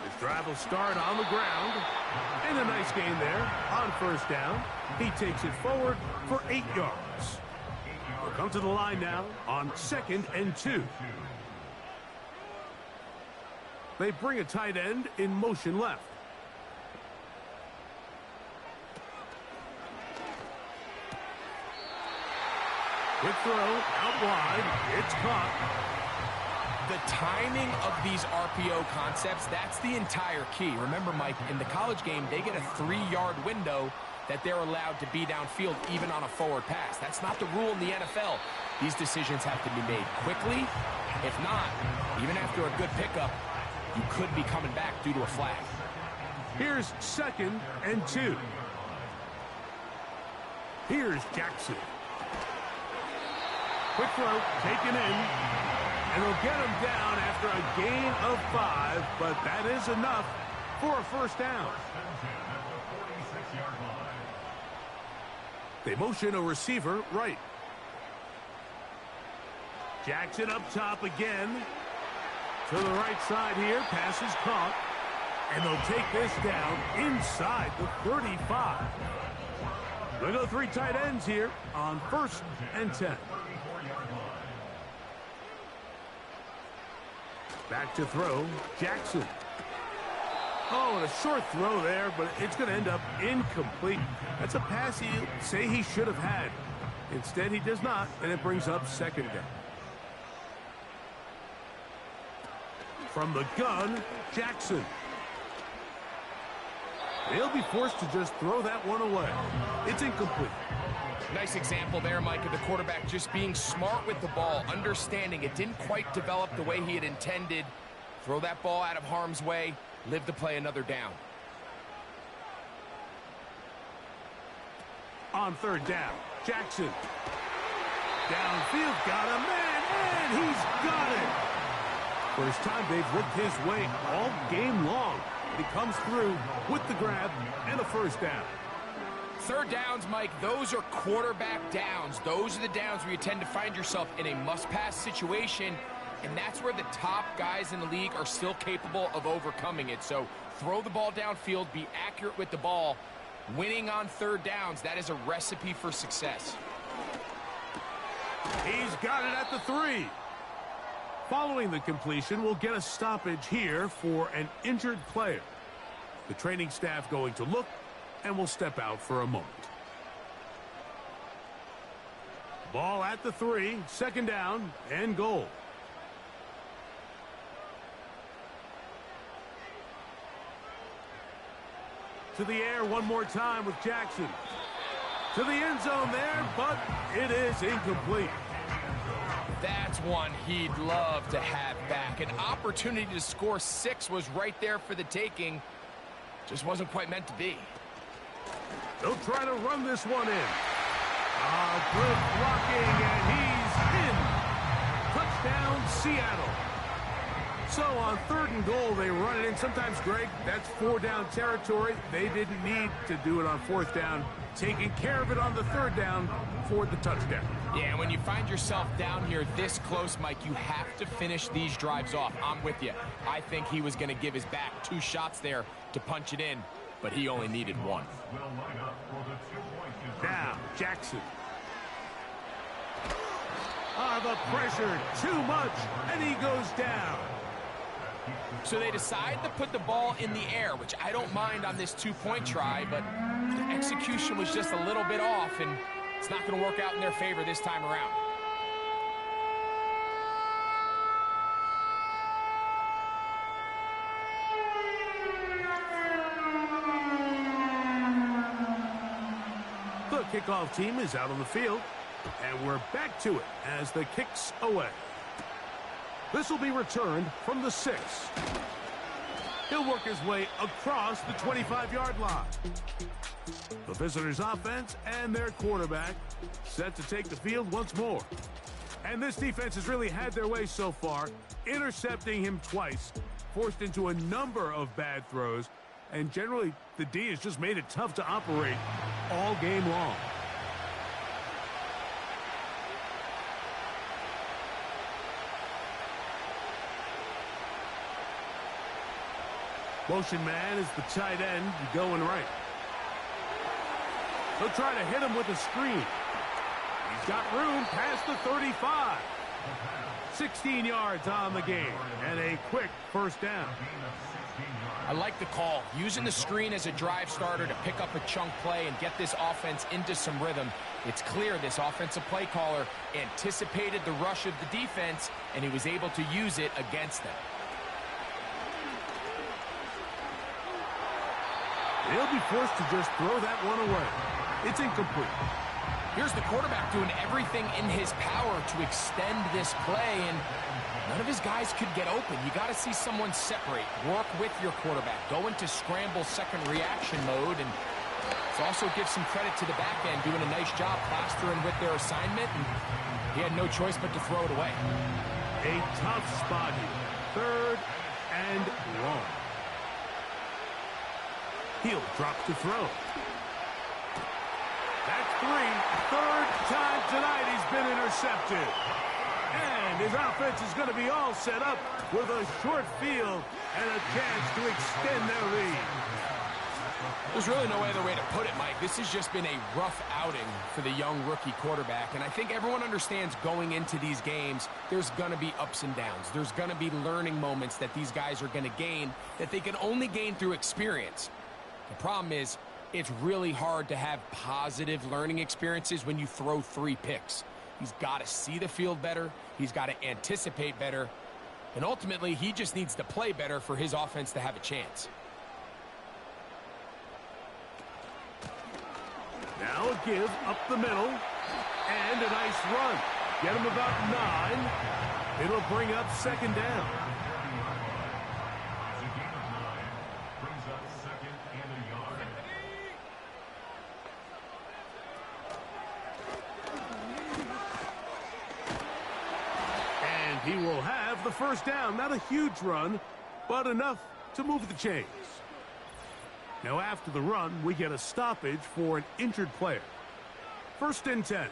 His drive will start on the ground. And a nice gain there on first down. He takes it forward for 8 yards. We'll come to the line now on 2nd and 2. They bring a tight end in motion left. Quick throw, out wide, it's caught. The timing of these RPO concepts, that's the entire key. Remember, Mike, in the college game, they get a 3-yard window that they're allowed to be downfield even on a forward pass. That's not the rule in the NFL. These decisions have to be made quickly. If not, even after a good pickup, you could be coming back due to a flag. Here's 2nd and 2. Here's Jackson. Quick throw, taken in, and they'll get him down after a gain of 5, but that is enough for a first down. They motion a receiver right. Jackson up top again. To the right side here, pass is caught, and they'll take this down inside the 35. They'll go 3 tight ends here on 1st and 10. Back to throw, Jackson. Oh, and a short throw there, but it's going to end up incomplete. That's a pass he'd say he should have had. Instead, he does not, and it brings up 2nd down. From the gun, Jackson. They'll be forced to just throw that one away. It's incomplete. Nice example there, Mike, of the quarterback just being smart with the ball, understanding it didn't quite develop the way he had intended. Throw that ball out of harm's way, live to play another down. On 3rd down, Jackson. Downfield, got a man, and he's got it. First time they've worked his way all game long. He comes through with the grab and a first down. 3rd downs, Mike, those are quarterback downs. Those are the downs where you tend to find yourself in a must-pass situation, and that's where the top guys in the league are still capable of overcoming it. So throw the ball downfield, be accurate with the ball. Winning on 3rd downs, that is a recipe for success. He's got it at the 3. Following the completion, we'll get a stoppage here for an injured player. The training staff going to look, and will step out for a moment. Ball at the 3, 2nd down, and goal. To the air one more time with Jackson. To the end zone there, but it is incomplete. That's one he'd love to have back. An opportunity to score 6 was right there for the taking. Just wasn't quite meant to be. They'll try to run this one in. Good blocking, and he's in. Touchdown, Seattle. So on 3rd and goal, they run it in. Sometimes, Greg, that's 4-down territory. They didn't need to do it on 4th down. Taking care of it on the 3rd down for the touchdown. Yeah, and when you find yourself down here this close, Mike, you have to finish these drives off. I'm with you. I think he was going to give his back 2 shots there to punch it in, but he only needed 1. Now, Jackson. The pressure, too much, and he goes down. So they decide to put the ball in the air, which I don't mind on this 2-point try, but the execution was just a little bit off, and it's not going to work out in their favor this time around. The kickoff team is out on the field, and we're back to it as the kick's away. This will be returned from the 6. He'll work his way across the 25-yard line. The visitors' offense and their quarterback set to take the field once more. And this defense has really had their way so far, intercepting him twice, forced into a number of bad throws, and generally the D has just made it tough to operate all game long. Motion man is the tight end going right. He'll try to hit him with a screen. He's got room past the 35. 16 yards on the game and a quick 1st down. I like the call. Using the screen as a drive starter to pick up a chunk play and get this offense into some rhythm. It's clear this offensive play caller anticipated the rush of the defense, and he was able to use it against them. He'll be forced to just throw that one away. It's incomplete. Here's the quarterback doing everything in his power to extend this play, and none of his guys could get open. You got to see someone separate, work with your quarterback, go into scramble second reaction mode, and also give some credit to the back end, doing a nice job plastering with their assignment, and he had no choice but to throw it away. A tough spot here. 3rd and long. He'll drop to throw. That's 3. 3rd time tonight he's been intercepted. And his offense is going to be all set up with a short field and a chance to extend their lead. There's really no other way to put it, Mike. This has just been a rough outing for the young rookie quarterback. And I think everyone understands going into these games, there's going to be ups and downs. There's going to be learning moments that these guys are going to gain that they can only gain through experience. The problem is, it's really hard to have positive learning experiences when you throw 3 picks. He's got to see the field better. He's got to anticipate better. And ultimately, he just needs to play better for his offense to have a chance. Now a give up the middle. And a nice run. Get him about 9. It'll bring up 2nd down. He will have the 1st down. Not a huge run, but enough to move the chains. Now after the run, we get a stoppage for an injured player. 1st and 10.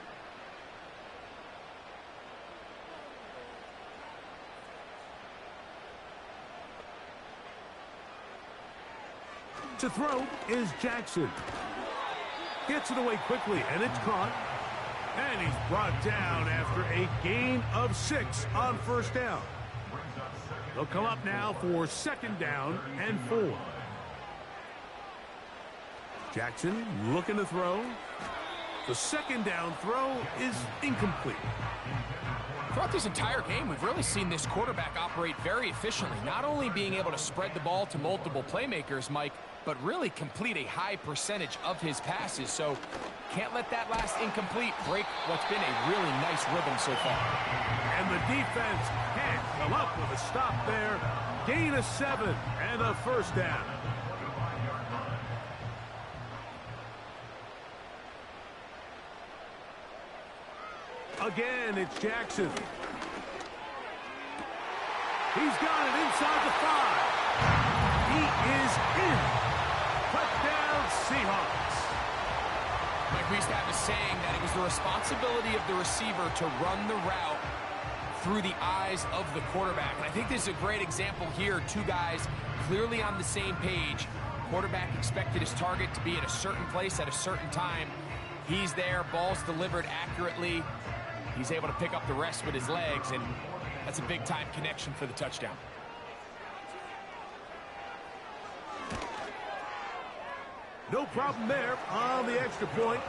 To throw is Jackson. Gets it away quickly, and it's caught. And he's brought down after a gain of 6 on 1st down. They'll come up now for 2nd down and 4. Jackson looking to throw. The second down throw is incomplete. Throughout this entire game, we've really seen this quarterback operate very efficiently, not only being able to spread the ball to multiple playmakers, Mike, but really complete a high percentage of his passes. So can't let that last incomplete break what's been a really nice rhythm so far. And the defense can't come up with a stop there. Gain of 7 and a first down. Again, it's Jackson. He's got it inside the 5. He is in. Touchdown, Seahawks. Mike, we used to have a saying that it was the responsibility of the receiver to run the route through the eyes of the quarterback. And I think this is a great example here. Two guys clearly on the same page. Quarterback expected his target to be at a certain place at a certain time. He's there, ball's delivered accurately. He's able to pick up the rest with his legs, and that's a big-time connection for the touchdown. No problem there on the extra point.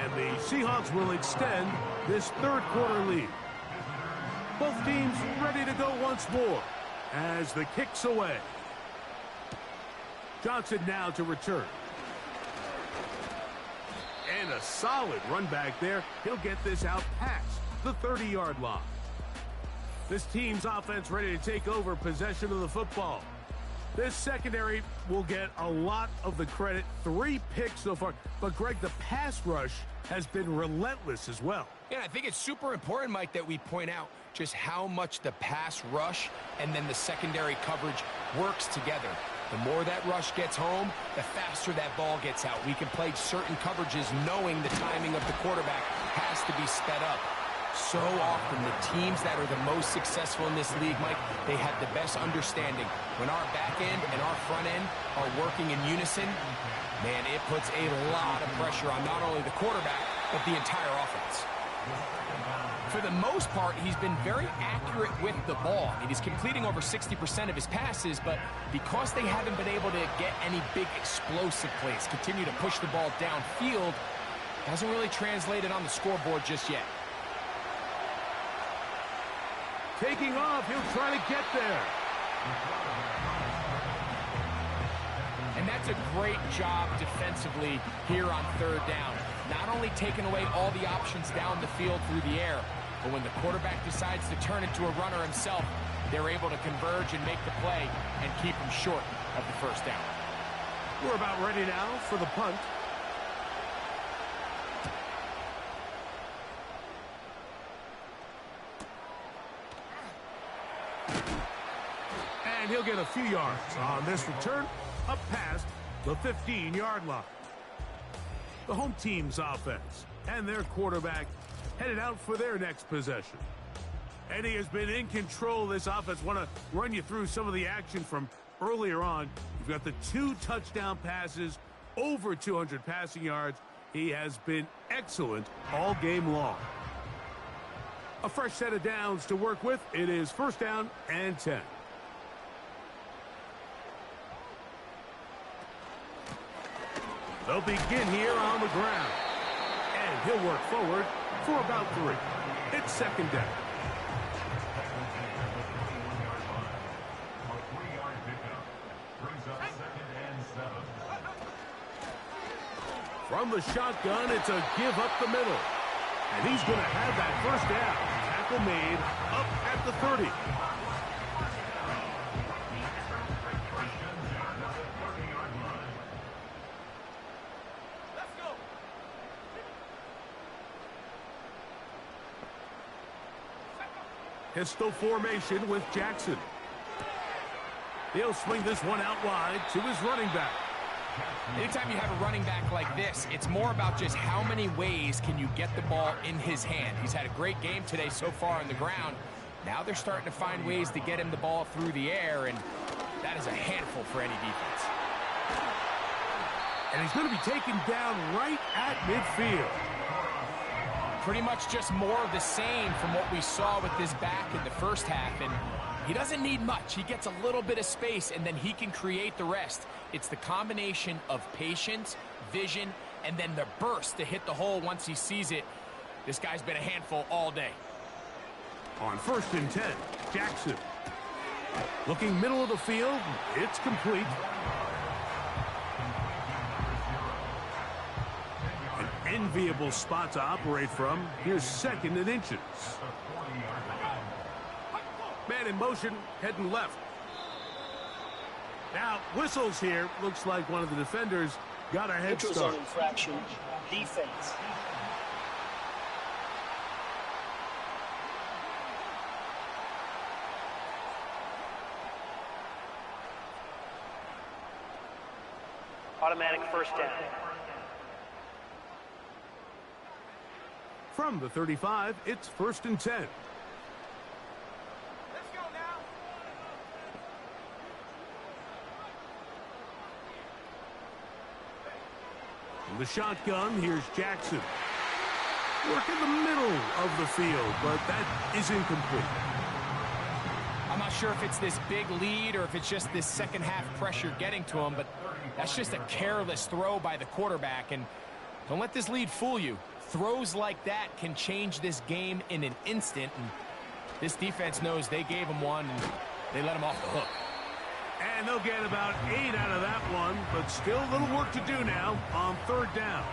And the Seahawks will extend this third quarter lead. Both teams ready to go once more as the kick's away. Johnson now to return. And a solid run back there. He'll get this out past the 30-yard line. This team's offense ready to take over possession of the football. This secondary will get a lot of the credit. 3 picks so far. But, Greg, the pass rush has been relentless as well. Yeah, I think it's super important, Mike, that we point out just how much the pass rush and then the secondary coverage works together. The more that rush gets home, the faster that ball gets out. We can play certain coverages knowing the timing of the quarterback has to be sped up. So often, the teams that are the most successful in this league, Mike, they have the best understanding. When our back end and our front end are working in unison, man, it puts a lot of pressure on not only the quarterback, but the entire offense. For the most part, he's been very accurate with the ball. I mean, he's completing over 60% of his passes, but because they haven't been able to get any big explosive plays, continue to push the ball downfield, hasn't really translated on the scoreboard just yet. Taking off, he'll try to get there. And that's a great job defensively here on third down. Not only taking away all the options down the field through the air, but when the quarterback decides to turn into a runner himself, they're able to converge and make the play and keep him short of the first down. We're about ready now for the punt. And he'll get a few yards on this return up past the 15-yard line. The home team's offense and their quarterback headed out for their next possession. And he has been in control of this offense. Want to run you through some of the action from earlier on. You've got the 2 touchdown passes, over 200 passing yards. He has been excellent all game long. A fresh set of downs to work with. It is first down and 10. They'll begin here on the ground. And he'll work forward for about 3. It's second down. A 3-yard pickup brings up second and 7. From the shotgun, it's a give up the middle. And he's going to have that first down. Tackle made up at the 30. Pistol formation with Jackson. He'll swing this one out wide to his running back. Anytime you have a running back like this, it's more about just how many ways can you get the ball in his hand. He's had a great game today so far on the ground. Now they're starting to find ways to get him the ball through the air, and that is a handful for any defense. And he's going to be taken down right at midfield. Pretty much just more of the same from what we saw with this back in the first half, and he doesn't need much. He gets a little bit of space, and then he can create the rest. It's the combination of patience, vision, and then the burst to hit the hole once he sees it. This guy's been a handful all day. On 1st and 10, Jackson. Looking middle of the field, it's complete. An enviable spot to operate from. Here's 2nd and inches. Man in motion, heading left. Now, whistles here. Looks like one of the defenders got a head Neutral start. zone infraction, defense. Automatic first down. From the 35, it's 1st and 10. From the shotgun, here's Jackson. Work in the middle of the field, but that is incomplete. I'm not sure if it's this big lead or if it's just this second half pressure getting to him, but that's just a careless throw by the quarterback. And don't let this lead fool you. Throws like that can change this game in an instant. And this defense knows they gave him one and they let him off the hook. And they'll get about 8 out of that one, but still a little work to do now on 3rd down.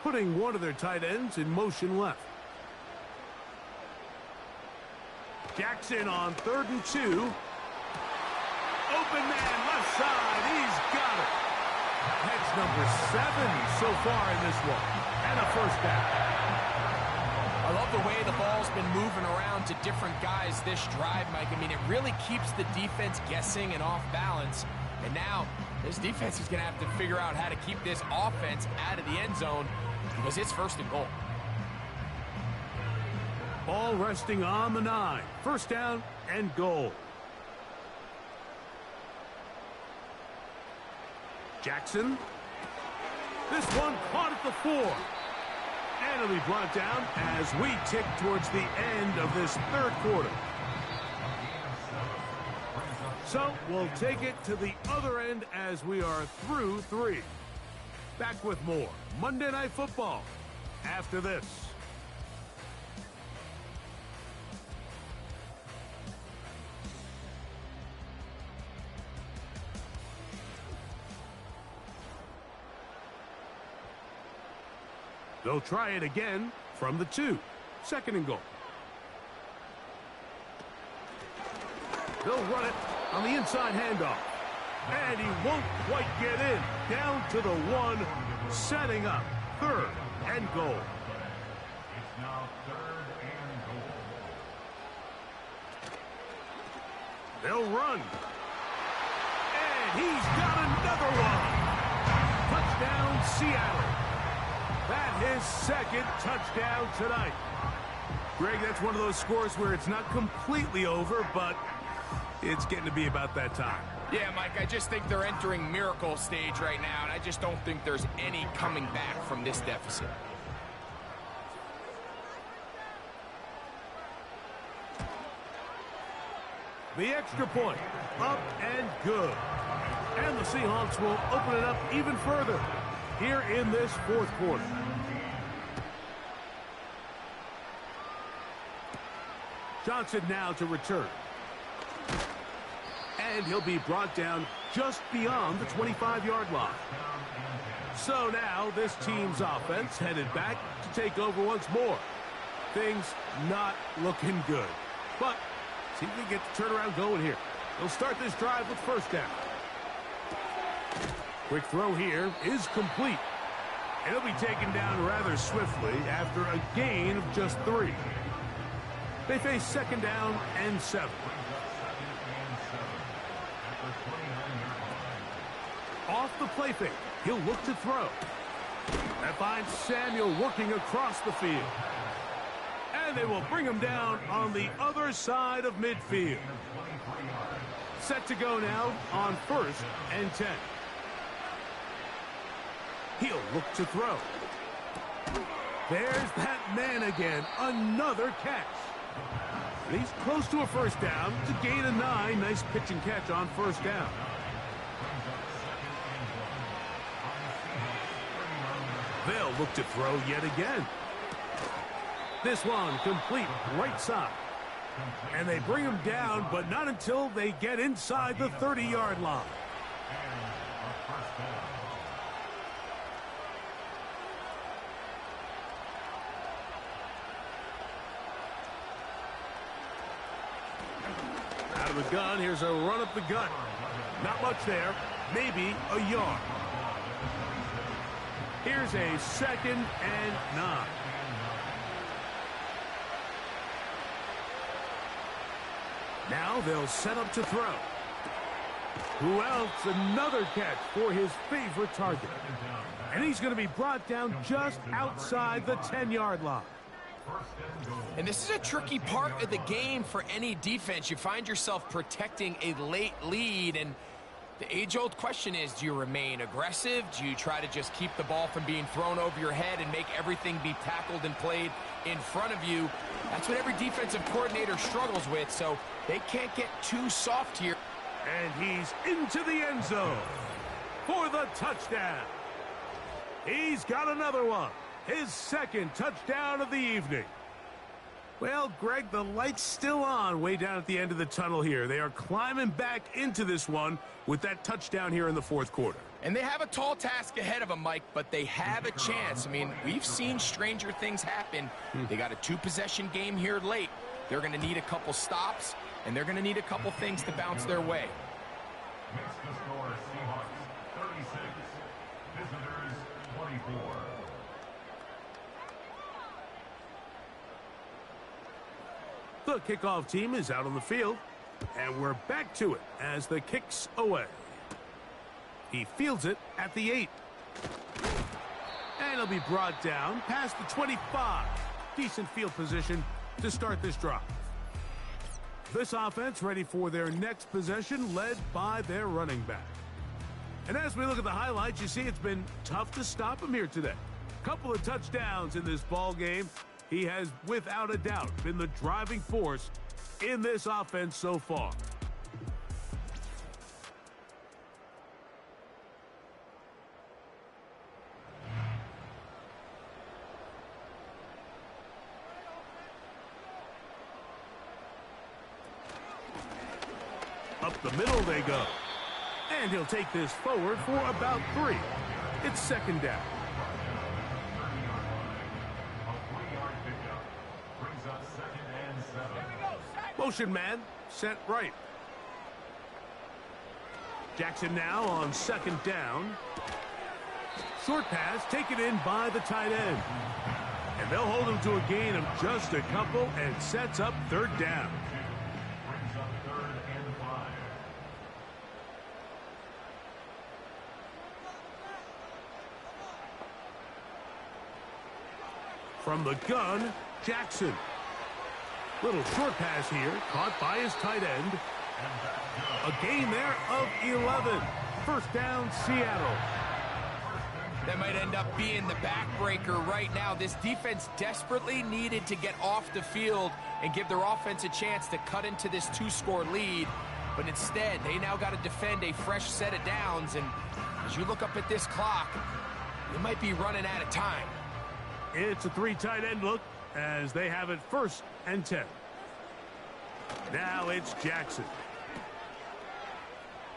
Putting one of their tight ends in motion left. Jackson on 3rd and 2. Open man, left side. He's got it. That's number 7 so far in this one. And a 1st down. I love the way the ball's been moving around to different guys this drive, Mike. I mean, it really keeps the defense guessing and off balance. And now this defense is going to have to figure out how to keep this offense out of the end zone because it's 1st and goal. Ball resting on the 9. 1st down and goal. Jackson. This one caught at the 4. And it'll be brought down as we tick towards the end of this 3rd quarter. So we'll take it to the other end as we are through 3. Back with more Monday Night Football after this. They'll try it again from the 2. 2nd and goal. They'll run it on the inside handoff. And he won't quite get in. Down to the 1, setting up 3rd and goal. It's now 3rd and goal. They'll run. And he's got another one. Touchdown, Seattle. That his 2nd touchdown tonight. Greg, that's one of those scores where it's not completely over, but it's getting to be about that time. Yeah, Mike, I just think they're entering miracle stage right now, and I just don't think there's any coming back from this deficit. The extra point, up and good. And the Seahawks will open it up even further here in this 4th quarter. Johnson now to return. And he'll be brought down just beyond the 25-yard line. So now this team's offense headed back to take over once more. Things not looking good. But see if we get the turnaround going here. They'll start this drive with 1st down. Quick throw here is complete. And it'll be taken down rather swiftly after a gain of just 3. They face 2nd down and 7. Off the play fake, he'll look to throw. That finds Samuel working across the field. And they will bring him down on the other side of midfield. Set to go now on 1st and 10. He'll look to throw. There's that man again. Another catch. He's close to a 1st down. It's a gain of 9. Nice pitch and catch on 1st down. They'll look to throw yet again. This one complete right side. And they bring him down, but not until they get inside the 30-yard line. Out of the gun, here's a run up the gut. Not much there, maybe a yard. Here's a 2nd and 9. Now they'll set up to throw. Who else? Another catch for his favorite target. And he's going to be brought down just outside the 10-yard line. And this is a tricky part of the game for any defense. You find yourself protecting a late lead, and the age-old question is, do you remain aggressive? Do you try to just keep the ball from being thrown over your head and make everything be tackled and played in front of you? That's what every defensive coordinator struggles with, so they can't get too soft here. And he's into the end zone for the touchdown. He's got another one. His 2nd touchdown of the evening. Well, Greg, the light's still on way down at the end of the tunnel here. They are climbing back into this one with that touchdown here in the 4th quarter. And they have a tall task ahead of them, Mike, but they have a chance. I mean, we've seen stranger things happen. They got a 2-possession game here late. They're going to need a couple stops, and they're going to need a couple things to bounce their way. Makes the score Seahawks 36, visitors 24. The kickoff team is out on the field, and we're back to it as the kick's away. He fields it at the 8. And he'll be brought down past the 25. Decent field position to start this drive. This offense ready for their next possession, led by their running back. And as we look at the highlights, you see it's been tough to stop him here today. Couple of touchdowns in this ball game. He has, without a doubt, been the driving force in this offense so far. Up the middle they go. And he'll take this forward for about 3. It's 2nd down. Motion man, set right. Jackson now on 2nd down. Short pass taken in by the tight end. And they'll hold him to a gain of just a couple and sets up 3rd down. Brings up 3rd and 5. From the gun, Jackson. Little short pass here, caught by his tight end. A gain there of 11. 1st down, Seattle. That might end up being the backbreaker right now. This defense desperately needed to get off the field and give their offense a chance to cut into this 2-score lead. But instead, they now got to defend a fresh set of downs. And as you look up at this clock, they might be running out of time. It's a 3 tight end look as they have it 1st and 10. Now it's Jackson.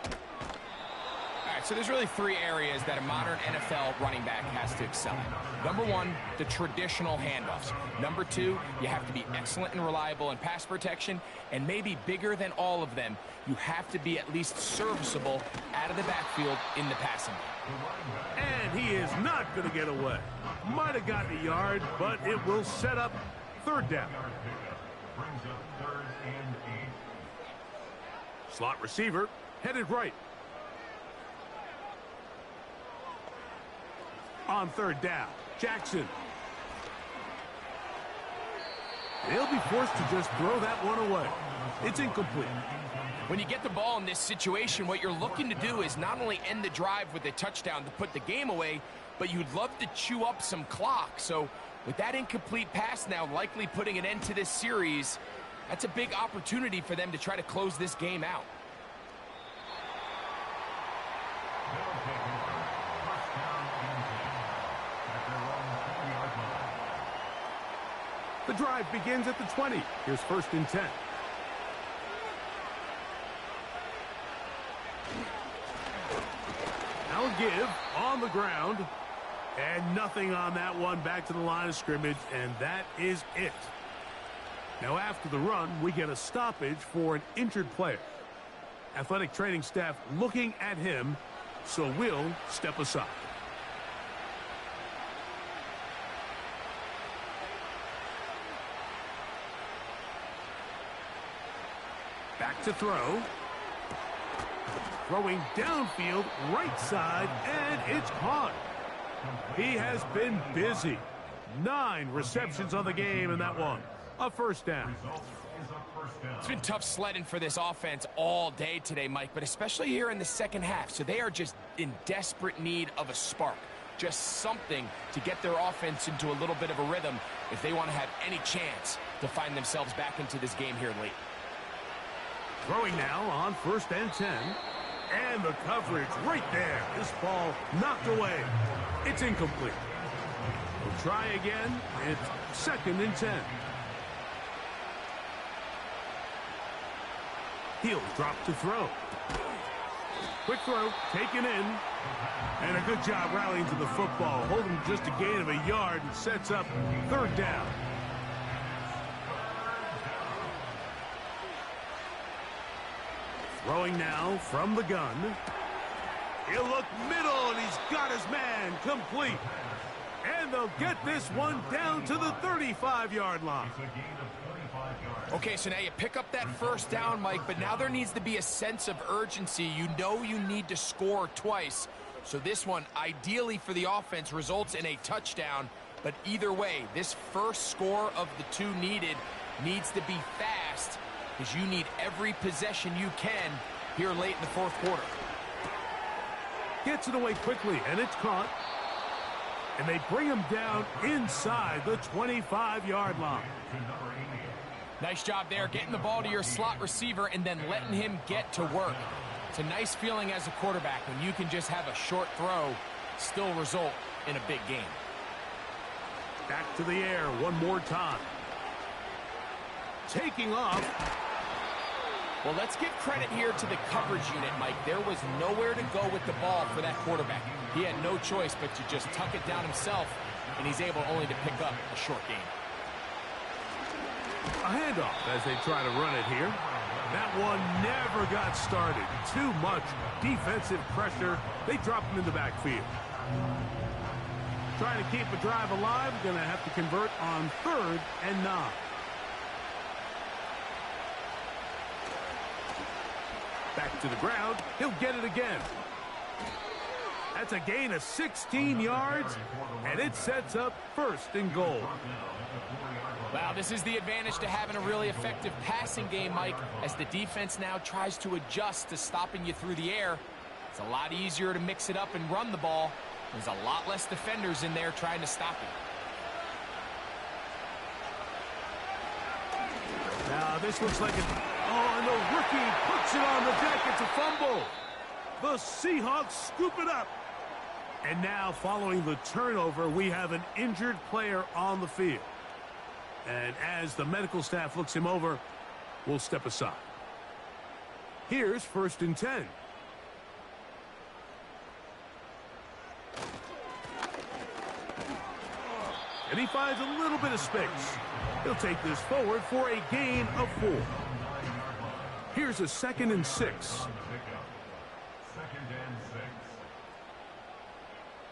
All right, so there's really 3 areas that a modern NFL running back has to excel in. Number 1, the traditional handoffs. Number 2, you have to be excellent and reliable in pass protection. And maybe bigger than all of them, you have to be at least serviceable out of the backfield in the passing game. And he is not going to get away. Might have gotten a yard, but it will set up 3rd down. Brings up 3rd and 8. Slot receiver headed right. On 3rd down, Jackson. They'll be forced to just throw that one away. It's incomplete. When you get the ball in this situation, what you're looking to do is not only end the drive with a touchdown to put the game away, but you'd love to chew up some clock. So with that incomplete pass now likely putting an end to this series, that's a big opportunity for them to try to close this game out. They'll take over. 1st down and 10. At their The drive begins at the 20. Here's 1st and 10. Now a give on the ground. And nothing on that one. Back to the line of scrimmage, and that is it. Now after the run, we get a stoppage for an injured player. Athletic training staff looking at him, so we'll step aside. Back to throw. Throwing downfield, right side, and it's caught. He has been busy. 9 receptions on the game in that one. A 1st down. It's been tough sledding for this offense all day today, Mike, but especially here in the second half. So they are just in desperate need of a spark. Just something to get their offense into a little bit of a rhythm if they want to have any chance to find themselves back into this game here late. Throwing now on 1st and 10. And the coverage right there. This ball knocked away. It's incomplete. We'll try again. It's 2nd and 10. He'll drop to throw. Quick throw, taken in. And a good job rallying to the football. Holding just a gain of a yard and sets up 3rd down. Throwing now from the gun. He'll look middle, and he's got his man complete. And they'll get this one down to the 35-yard line. Okay, so now you pick up that 1st down, Mike, but now there needs to be a sense of urgency. You know you need to score twice. So this one, ideally for the offense, results in a touchdown. But either way, this first score of the 2 needed needs to be fast, because you need every possession you can here late in the 4th quarter. Gets it away quickly, and it's caught. And they bring him down inside the 25-yard line. Nice job there, getting the ball to your slot receiver and then letting him get to work. It's a nice feeling as a quarterback when you can just have a short throw, still result in a big game. Back to the air one more time. Taking off. Well, let's give credit here to the coverage unit, Mike. There was nowhere to go with the ball for that quarterback. He had no choice but to just tuck it down himself, and he's able only to pick up a short gain. A handoff as they try to run it here. That one never got started. Too much defensive pressure. They drop him in the backfield. Trying to keep a drive alive. Going to have to convert on 3rd and 9. Back to the ground. He'll get it again. That's a gain of 16 yards, and it sets up 1st and goal. Wow, this is the advantage to having a really effective passing game, Mike, as the defense now tries to adjust to stopping you through the air. It's a lot easier to mix it up and run the ball. There's a lot less defenders in there trying to stop it. Now, this looks like an... Oh, and the rookie puts it on the deck. It's a fumble. The Seahawks scoop it up. And now, following the turnover, we have an injured player on the field. And as the medical staff looks him over, we'll step aside. Here's 1st and 10. And he finds a little bit of space. He'll take this forward for a gain of 4. Here's a 2nd and 6.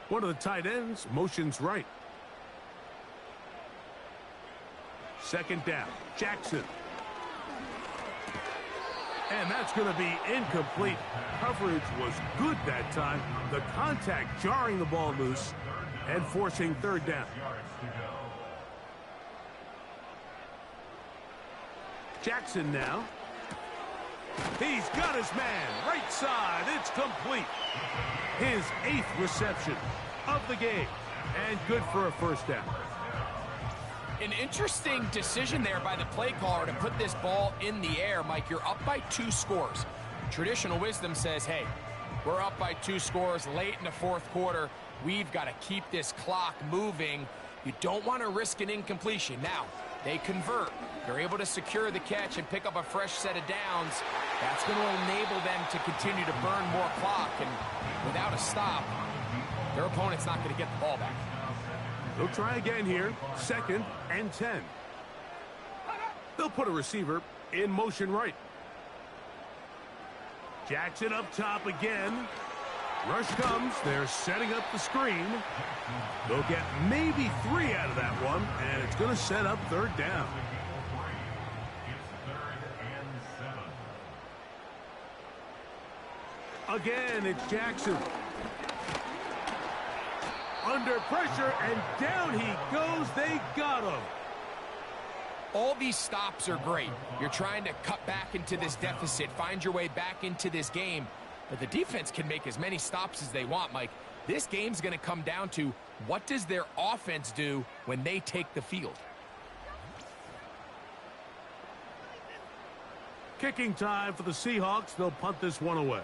One of the tight ends motions right. 2nd down. Jackson. And that's going to be incomplete. Coverage was good that time. The contact jarring the ball loose and forcing 3rd down. Jackson now. He's got his man. Right side. It's complete. His 8th reception of the game. And good for a 1st down. An interesting decision there by the play caller to put this ball in the air. Mike, you're up by 2 scores. Traditional wisdom says, hey, we're up by 2 scores late in the 4th quarter. We've got to keep this clock moving. You don't want to risk an incompletion. Now, They convert. They're able to secure the catch and pick up a fresh set of downs. That's going to enable them to continue to burn more clock. And without a stop, their opponent's not going to get the ball back. They'll try again here. 2nd and 10. They'll put a receiver in motion right. Jackson up top again. Rush comes. They're setting up the screen. They'll get maybe 3 out of that one, and it's going to set up 3rd down. Again, it's Jackson. Under pressure, and down he goes. They got him. All these stops are great. You're trying to cut back into this deficit, find your way back into this game. But the defense can make as many stops as they want, Mike. This game's going to come down to what does their offense do when they take the field. Kicking time for the Seahawks. They'll punt this one away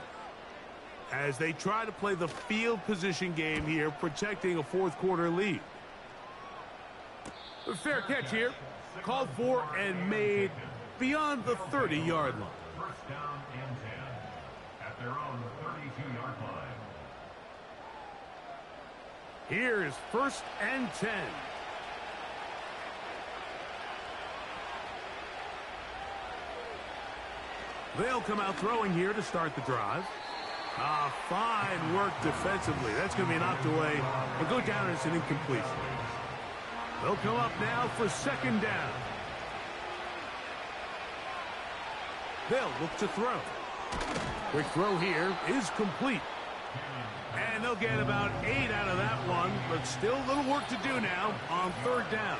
as they try to play the field position game here, protecting a 4th quarter lead. A fair catch here. Called for and made beyond the 30-yard line. First down and 10 at their own 32-yard line. Here's 1st and 10. They'll come out throwing here to start the drive. Fine work defensively. That's going to be knocked away. But go down as an incompletion. They'll come up now for 2nd down. They'll look to throw. Quick throw here is complete. And they'll get about 8 out of that one, but still a little work to do now on 3rd down.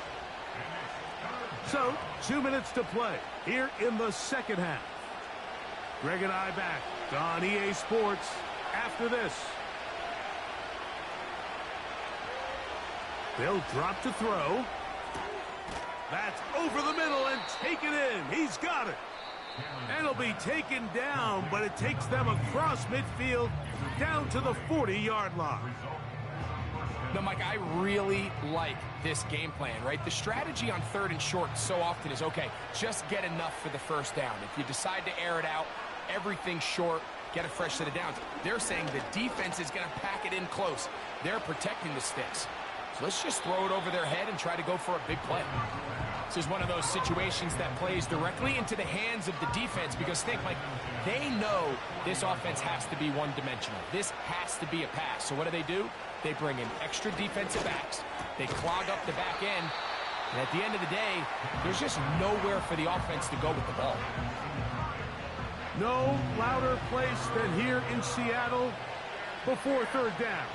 So, 2 minutes to play here in the 2nd half. Greg and I back on EA Sports after this. They'll drop to throw. That's over the middle and take it in. He's got it. And it'll be taken down, but it takes them across midfield down to the 40-yard line. No, Mike, I really like this game plan, right? The strategy on 3rd and short so often is, okay, just get enough for the 1st down. If you decide to air it out, everything short, get a fresh set of downs. They're saying the defense is going to pack it in close. They're protecting the sticks. So let's just throw it over their head and try to go for a big play. This is one of those situations that plays directly into the hands of the defense because think, like, they know this offense has to be one-dimensional. This has to be a pass. So what do? They bring in extra defensive backs. They clog up the back end. And at the end of the day, there's just nowhere for the offense to go with the ball. No louder place than here in Seattle before 3rd down.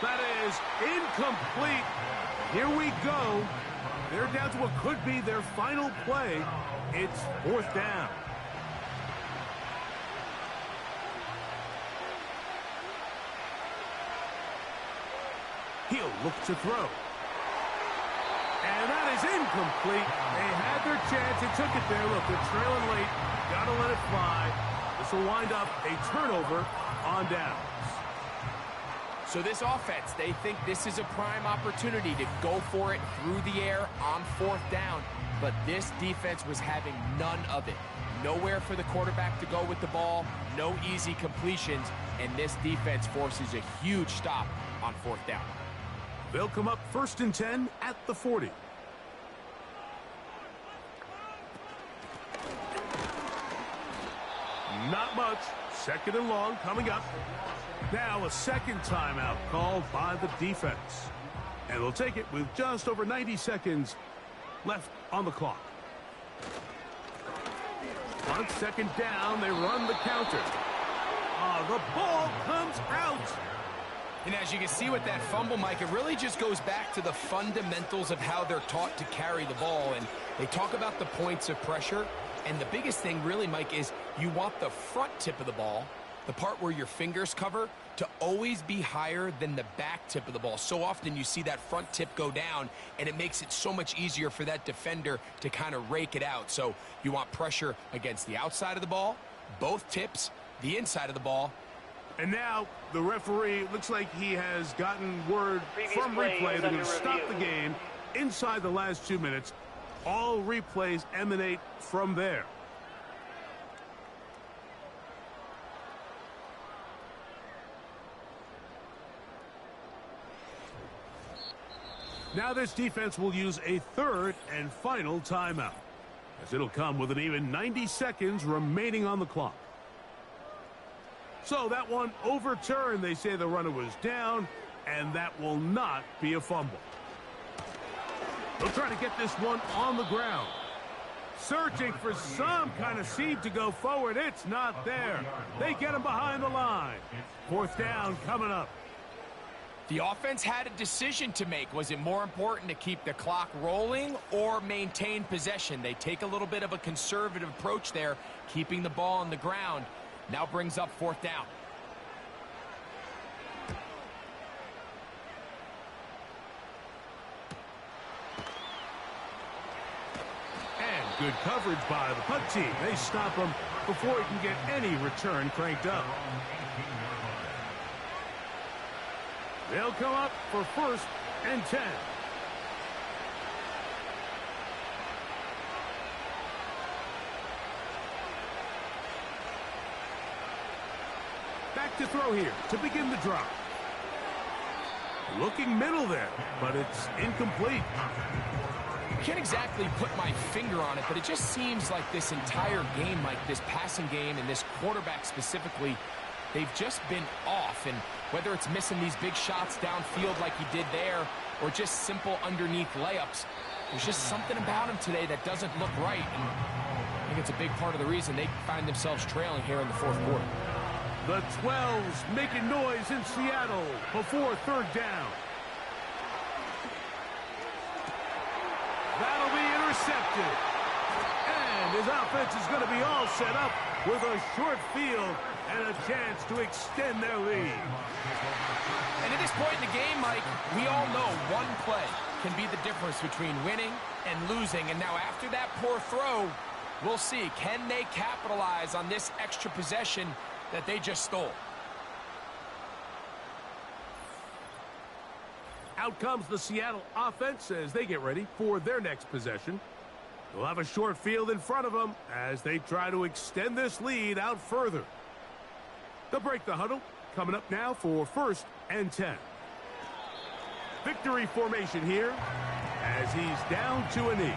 That is incomplete. Here we go. They're down to what could be their final play. It's 4th down. He'll look to throw. And that is incomplete. They had their chance. They took it there. Look, they're trailing late. Got to let it fly. This will wind up a turnover on downs. So this offense, they think this is a prime opportunity to go for it through the air on 4th down. But this defense was having none of it. Nowhere for the quarterback to go with the ball. No easy completions. And this defense forces a huge stop on 4th down. They'll come up 1st and 10 at the 40. Not much. 2nd and long coming up. Now a 2nd timeout called by the defense. And they'll take it with just over 90 seconds left on the clock. On 2nd down, they run the counter. The ball comes out. And as you can see with that fumble, Mike, it really just goes back to the fundamentals of how they're taught to carry the ball. And they talk about the points of pressure. And the biggest thing really, Mike, is you want the front tip of the ball, the part where your fingers cover, to always be higher than the back tip of the ball. So often you see that front tip go down, and it makes it so much easier for that defender to kind of rake it out. So you want pressure against the outside of the ball, both tips, the inside of the ball, And now the referee looks like he has gotten word from play replay is that under he'll stop the review. game inside the last 2 minutes. All replays emanate from there. Now this defense will use a third and final timeout, as it'll come with an even 90 seconds remaining on the clock. So that one overturned. They say the runner was down, and that will not be a fumble. They'll try to get this one on the ground. Searching for some kind of seed to go forward. It's not there. They get him behind the line. Fourth down coming up. The offense had a decision to make. Was it more important to keep the clock rolling or maintain possession? They take a little bit of a conservative approach there, keeping the ball on the ground. Now brings up fourth down. And good coverage by the punt team. They stop him before he can get any return cranked up. They'll come up for first and 10. Back to throw here to begin the drive. Looking middle there, but it's incomplete. Can't exactly put my finger on it, but it just seems like this entire game, like this passing game and this quarterback specifically, they've just been off. And whether it's missing these big shots downfield like he did there or just simple underneath layups, there's just something about him today that doesn't look right. And I think it's a big part of the reason they find themselves trailing here in the fourth quarter. The 12's making noise in Seattle before third down. That'll be intercepted. And his offense is going to be all set up with a short field and a chance to extend their lead. And at this point in the game, Mike, we all know one play can be the difference between winning and losing. And now after that poor throw, we'll see. Can they capitalize on this extra possession that they just stole? Out comes the Seattle offense as they get ready for their next possession. They'll have a short field in front of them as they try to extend this lead out further. They'll break the huddle. Coming up now for first and 10. Victory formation here as he's down to a knee.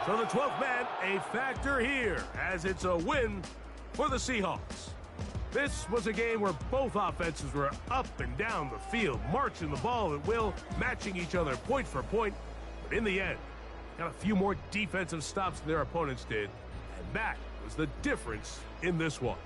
So the 12th man, a factor here, as it's a win for the Seahawks. This was a game where both offenses were up and down the field, marching the ball at will, matching each other point for point. But in the end, got a few more defensive stops than their opponents did, and that was the difference in this one.